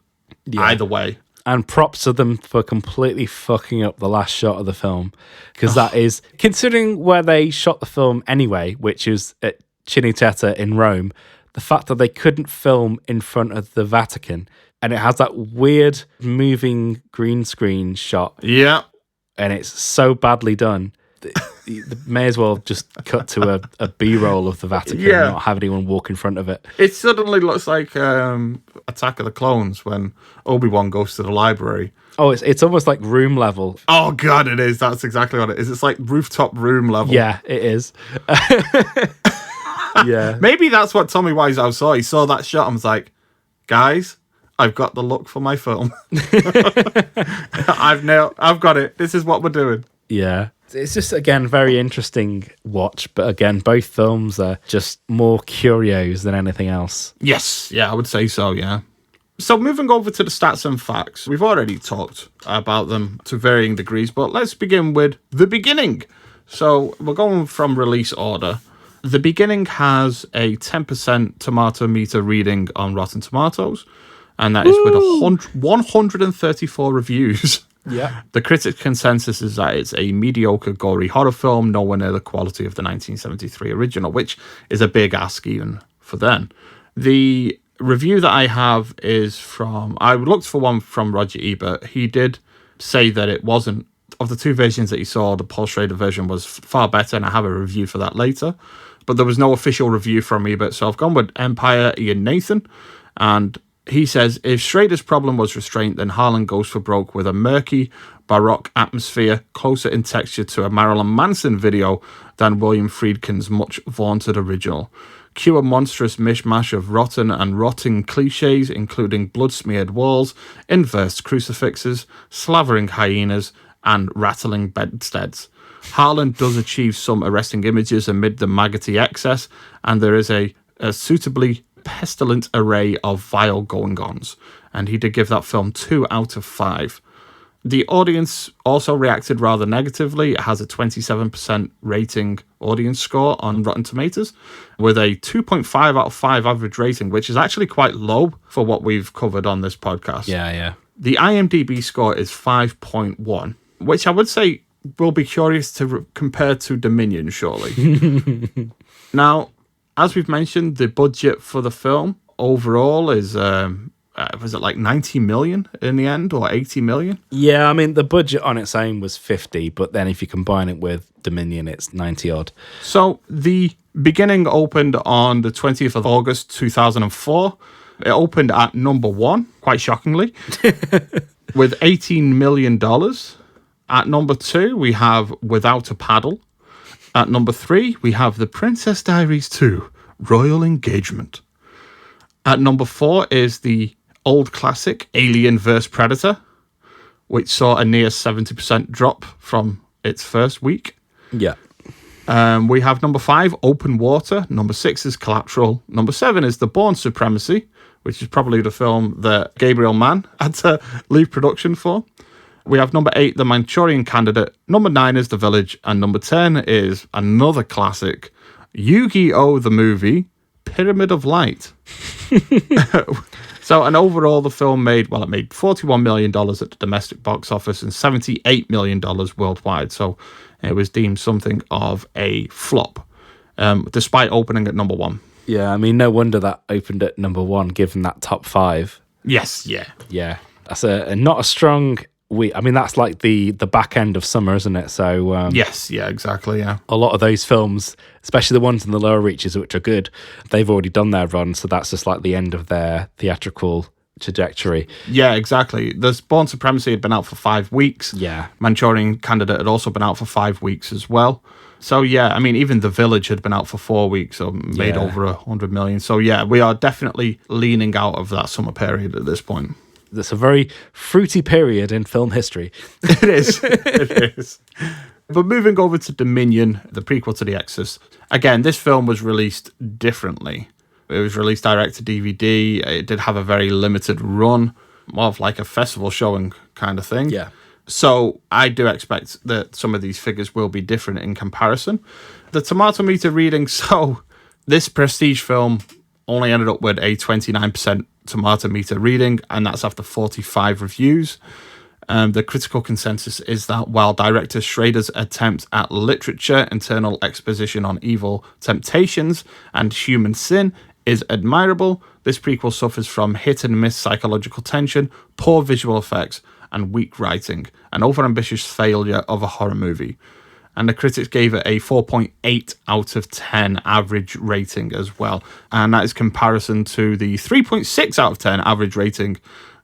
either way. And props to them for completely fucking up the last shot of the film. Because that is, considering where they shot the film anyway, which is at Cinecittà in Rome, the fact that they couldn't film in front of the Vatican, and it has that weird moving green screen shot. Yeah. And it's so badly done. They may as well just cut to a B-roll of the Vatican and not have anyone walk in front of it. It suddenly looks like Attack of the Clones when Obi-Wan goes to the library. Oh, it's almost like room level. Oh, God, it is. That's exactly what it is. It's like rooftop room level. Yeah, it is. Yeah. Maybe that's what Tommy Wiseau saw. He saw that shot and was like, guys, I've got the look for my film. I've got it. This is what we're doing. Yeah. It's just, again, very interesting watch. But again, both films are just more curios than anything else. Yes. Yeah, I would say so, yeah. So moving over to the stats and facts. We've already talked about them to varying degrees, but let's begin with The Beginning. So we're going from release order. The Beginning has a 10% tomato meter reading on Rotten Tomatoes. and that is with 134 reviews. Yeah. The critic consensus is that it's a mediocre, gory horror film, nowhere near the quality of the 1973 original, which is a big ask even for then. The review that I have is I looked for one from Roger Ebert. He did say that it wasn't, of the two versions that he saw, the Paul Schrader version was far better, and I have a review for that later. But there was no official review from Ebert, so I've gone with Empire Ian Nathan, and he says, if Schrader's problem was restraint, then Harlin goes for broke with a murky, baroque atmosphere, closer in texture to a Marilyn Manson video than William Friedkin's much vaunted original. Cue a monstrous mishmash of rotten and rotting cliches, including blood-smeared walls, inverse crucifixes, slavering hyenas, and rattling bedsteads. Harlin does achieve some arresting images amid the maggoty excess, and there is a suitably pestilent array of vile goings-ons, and he did give that film 2 out of 5. The audience also reacted rather negatively. It has a 27% rating audience score on Rotten Tomatoes, with a 2.5 out of 5 average rating, which is actually quite low for what we've covered on this podcast. Yeah. The IMDb score is 5.1, which I would say will be curious to compare to Dominion, surely. Now, as we've mentioned, the budget for the film overall is, was it like 90 million in the end, or 80 million? Yeah, I mean, the budget on its own was 50, but then if you combine it with Dominion, it's 90 odd. So the beginning opened on the 20th of August 2004. It opened at number 1, quite shockingly, with $18 million. At number 2, we have Without a Paddle. At number 3, we have The Princess Diaries 2, Royal Engagement. At number 4 is the old classic Alien vs. Predator, which saw a near 70% drop from its first week. Yeah. We have number 5, Open Water. Number 6 is Collateral. Number 7 is The Bourne Supremacy, which is probably the film that Gabriel Mann had to leave production for. We have number 8, The Manchurian Candidate. Number 9 is The Village. And number 10 is another classic, Yu-Gi-Oh! The Movie, Pyramid of Light. So, and overall, the film made $41 million at the domestic box office and $78 million worldwide. So, it was deemed something of a flop, despite opening at number 1. Yeah, I mean, no wonder that opened at number 1, given that top 5. Yes, yeah. Yeah, that's not a strong week. I mean, that's like the back end of summer, isn't it? So yes, yeah, exactly, yeah. A lot of those films, especially the ones in the lower reaches, which are good, they've already done their run, so that's just like the end of their theatrical trajectory. Yeah, exactly. The Bourne Supremacy had been out for 5 weeks. Yeah. Manchurian Candidate had also been out for 5 weeks as well. So yeah, I mean, even The Village had been out for 4 weeks, so made over 100 million. So yeah, we are definitely leaning out of that summer period at this point. That's a very fruity period in film history. It is. It is. But moving over to Dominion, the prequel to The Exorcist. Again, this film was released differently. It was released direct to DVD. It did have a very limited run, more of like a festival showing kind of thing. Yeah. So I do expect that some of these figures will be different in comparison. The tomato meter reading, so this prestige film only ended up with a 29% tomato meter reading, and that's after 45 reviews. The critical consensus is that while director Schrader's attempt at literature, internal exposition on evil temptations, and human sin is admirable, this prequel suffers from hit-and-miss psychological tension, poor visual effects, and weak writing, an overambitious failure of a horror movie. And the critics gave it a 4.8 out of 10 average rating as well. And that is comparison to the 3.6 out of 10 average rating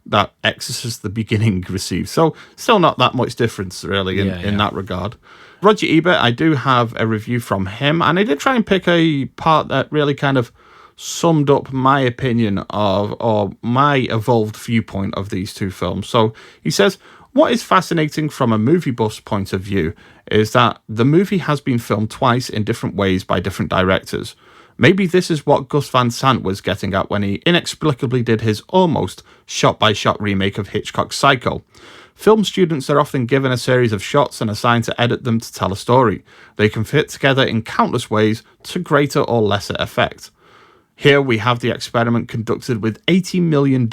that Exorcist The Beginning received. So still not that much difference, really, in that regard. Roger Ebert, I do have a review from him, and I did try and pick a part that really kind of summed up my opinion of, or my evolved viewpoint of these two films. So he says, what is fascinating from a movie buff's point of view is that the movie has been filmed twice in different ways by different directors. Maybe this is what Gus Van Sant was getting at when he inexplicably did his almost shot-by-shot remake of Hitchcock's Psycho. Film students are often given a series of shots and assigned to edit them to tell a story. They can fit together in countless ways to greater or lesser effect. Here we have the experiment conducted with $80 million.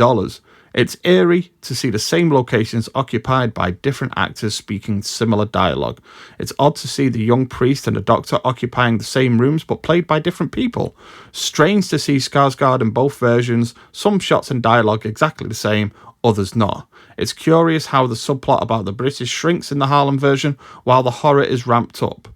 It's eerie to see the same locations occupied by different actors speaking similar dialogue. It's odd to see the young priest and the doctor occupying the same rooms but played by different people. Strange to see Skarsgård in both versions, some shots and dialogue exactly the same, others not. It's curious how the subplot about the British shrinks in the Harlin version while the horror is ramped up.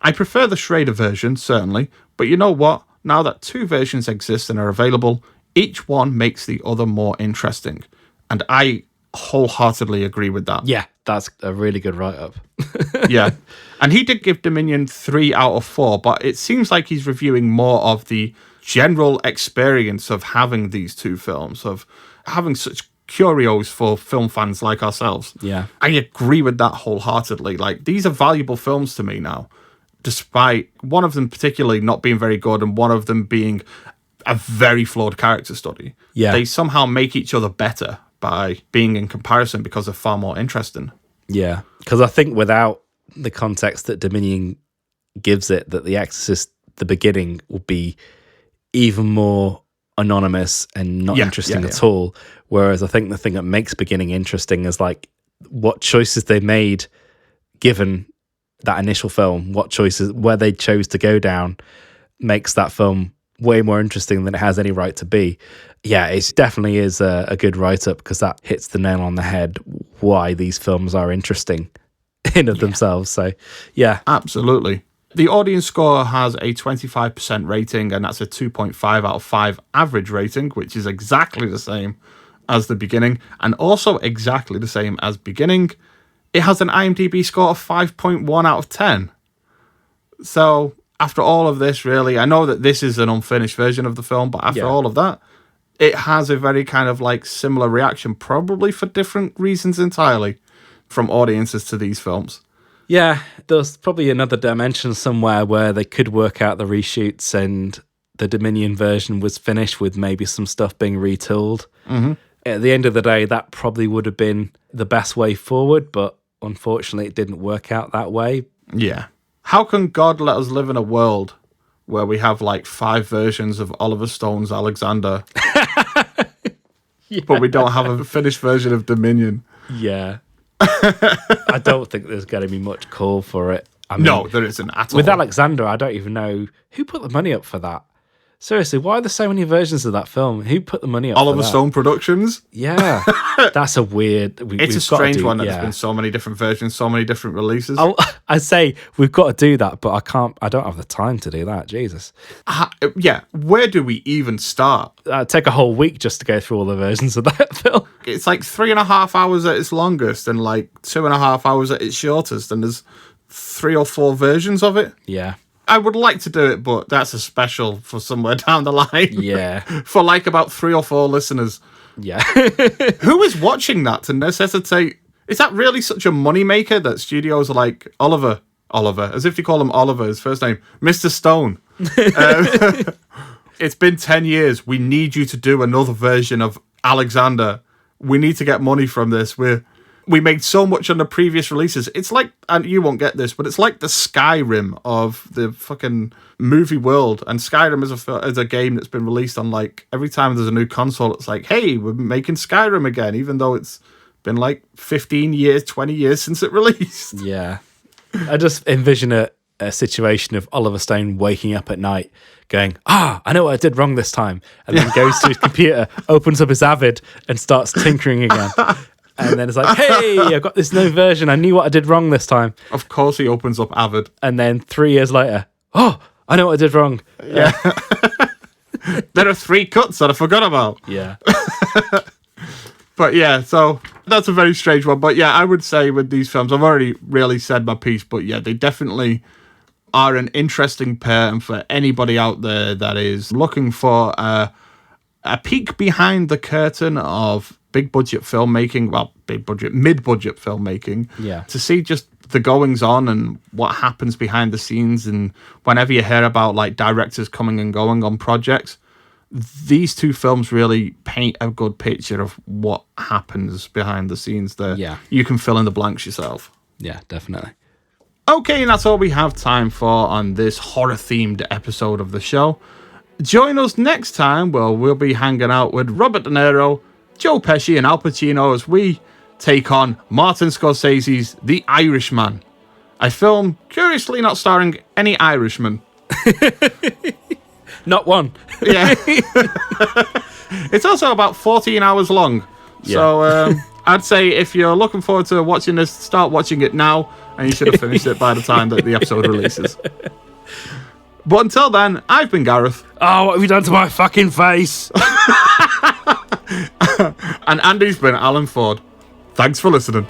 I prefer the Schrader version, certainly, but you know what? Now that 2 versions exist and are available, each one makes the other more interesting. And I wholeheartedly agree with that. Yeah, that's a really good write-up. Yeah. And he did give Dominion 3 out of 4, but it seems like he's reviewing more of the general experience of having these 2 films, of having such curios for film fans like ourselves. Yeah. I agree with that wholeheartedly. Like, these are valuable films to me now, despite one of them particularly not being very good and one of them being a very flawed character study. Yeah. They somehow make each other better by being in comparison because they're far more interesting. Yeah, because I think without the context that Dominion gives it, that The Exorcist, the beginning, will be even more anonymous and not interesting at all. Whereas I think the thing that makes beginning interesting is like what choices they made given that initial film, what choices, where they chose to go down, makes that film way more interesting than it has any right to be. Yeah, it definitely is a good write-up because that hits the nail on the head why these films are interesting in of themselves. So, yeah. Absolutely. The audience score has a 25% rating, and that's a 2.5 out of 5 average rating, which is exactly the same as the beginning, and also exactly the same as beginning. It has an IMDb score of 5.1 out of 10. So, after all of this, really, I know that this is an unfinished version of the film, but after all of that, it has a very kind of like similar reaction, probably for different reasons entirely, from audiences to these films. Yeah, there's probably another dimension somewhere where they could work out the reshoots and the Dominion version was finished with maybe some stuff being retooled. Mm-hmm. At the end of the day, that probably would have been the best way forward, but unfortunately it didn't work out that way. Yeah. How can God let us live in a world where we have like 5 versions of Oliver Stone's Alexander, but we don't have a finished version of Dominion? Yeah. I don't think there's going to be much call for it. I mean, no, there isn't at all. With Alexander, I don't even know who put the money up for that. Seriously, why are there so many versions of that film? Who put the money up Oliver for that? Stone Productions? Yeah. That's a weird... It's a strange one that there's been so many different versions, so many different releases. I say we've got to do that, but I don't have the time to do that. Jesus. Yeah, where do we even start? Take a whole week just to go through all the versions of that film. It's like 3.5 hours at its longest and like 2.5 hours at its shortest, and there's 3 or 4 versions of it. Yeah. I would like to do it, but that's a special for somewhere down the line. Yeah. For like about 3 or 4 listeners. Yeah. Who is watching that to necessitate... Is that really such a moneymaker that studios are like, Oliver, as if you call him Oliver, his first name, Mr. Stone. It's been 10 years. We need you to do another version of Alexander. We need to get money from this. We made so much on the previous releases. It's like, and you won't get this, but it's like the Skyrim of the fucking movie world. And Skyrim is a game that's been released on like, every time there's a new console, it's like, hey, we're making Skyrim again, even though it's been like 15 years, 20 years since it released. Yeah. I just envision a situation of Oliver Stone waking up at night going, I know what I did wrong this time. And then goes to his computer, opens up his Avid and starts tinkering again. And then it's like, hey, I've got this new version. I knew what I did wrong this time. Of course he opens up Avid. And then 3 years later, I know what I did wrong. Yeah. There are 3 cuts that I forgot about. Yeah. But yeah, so that's a very strange one. But yeah, I would say with these films, I've already really said my piece, but yeah, they definitely are an interesting pair. And for anybody out there that is looking for a peek behind the curtain of mid-budget filmmaking, yeah, to see just the goings on and what happens behind the scenes, and whenever you hear about like directors coming and going on projects, these 2 films really paint a good picture of what happens behind the scenes there. Yeah. You can fill in the blanks yourself. Yeah, definitely. Okay, and that's all we have time for on this horror-themed episode of the show. Join us next time where we'll be hanging out with Robert De Niro, Joe Pesci and Al Pacino as we take on Martin Scorsese's The Irishman, a film curiously not starring any Irishmen. Not one. Yeah. It's also about 14 hours long. Yeah. So I'd say if you're looking forward to watching this, start watching it now, and you should have finished it by the time that the episode releases. But until then, I've been Gareth. Oh, what have you done to my fucking face? And Andy's been Alan Ford. Thanks for listening.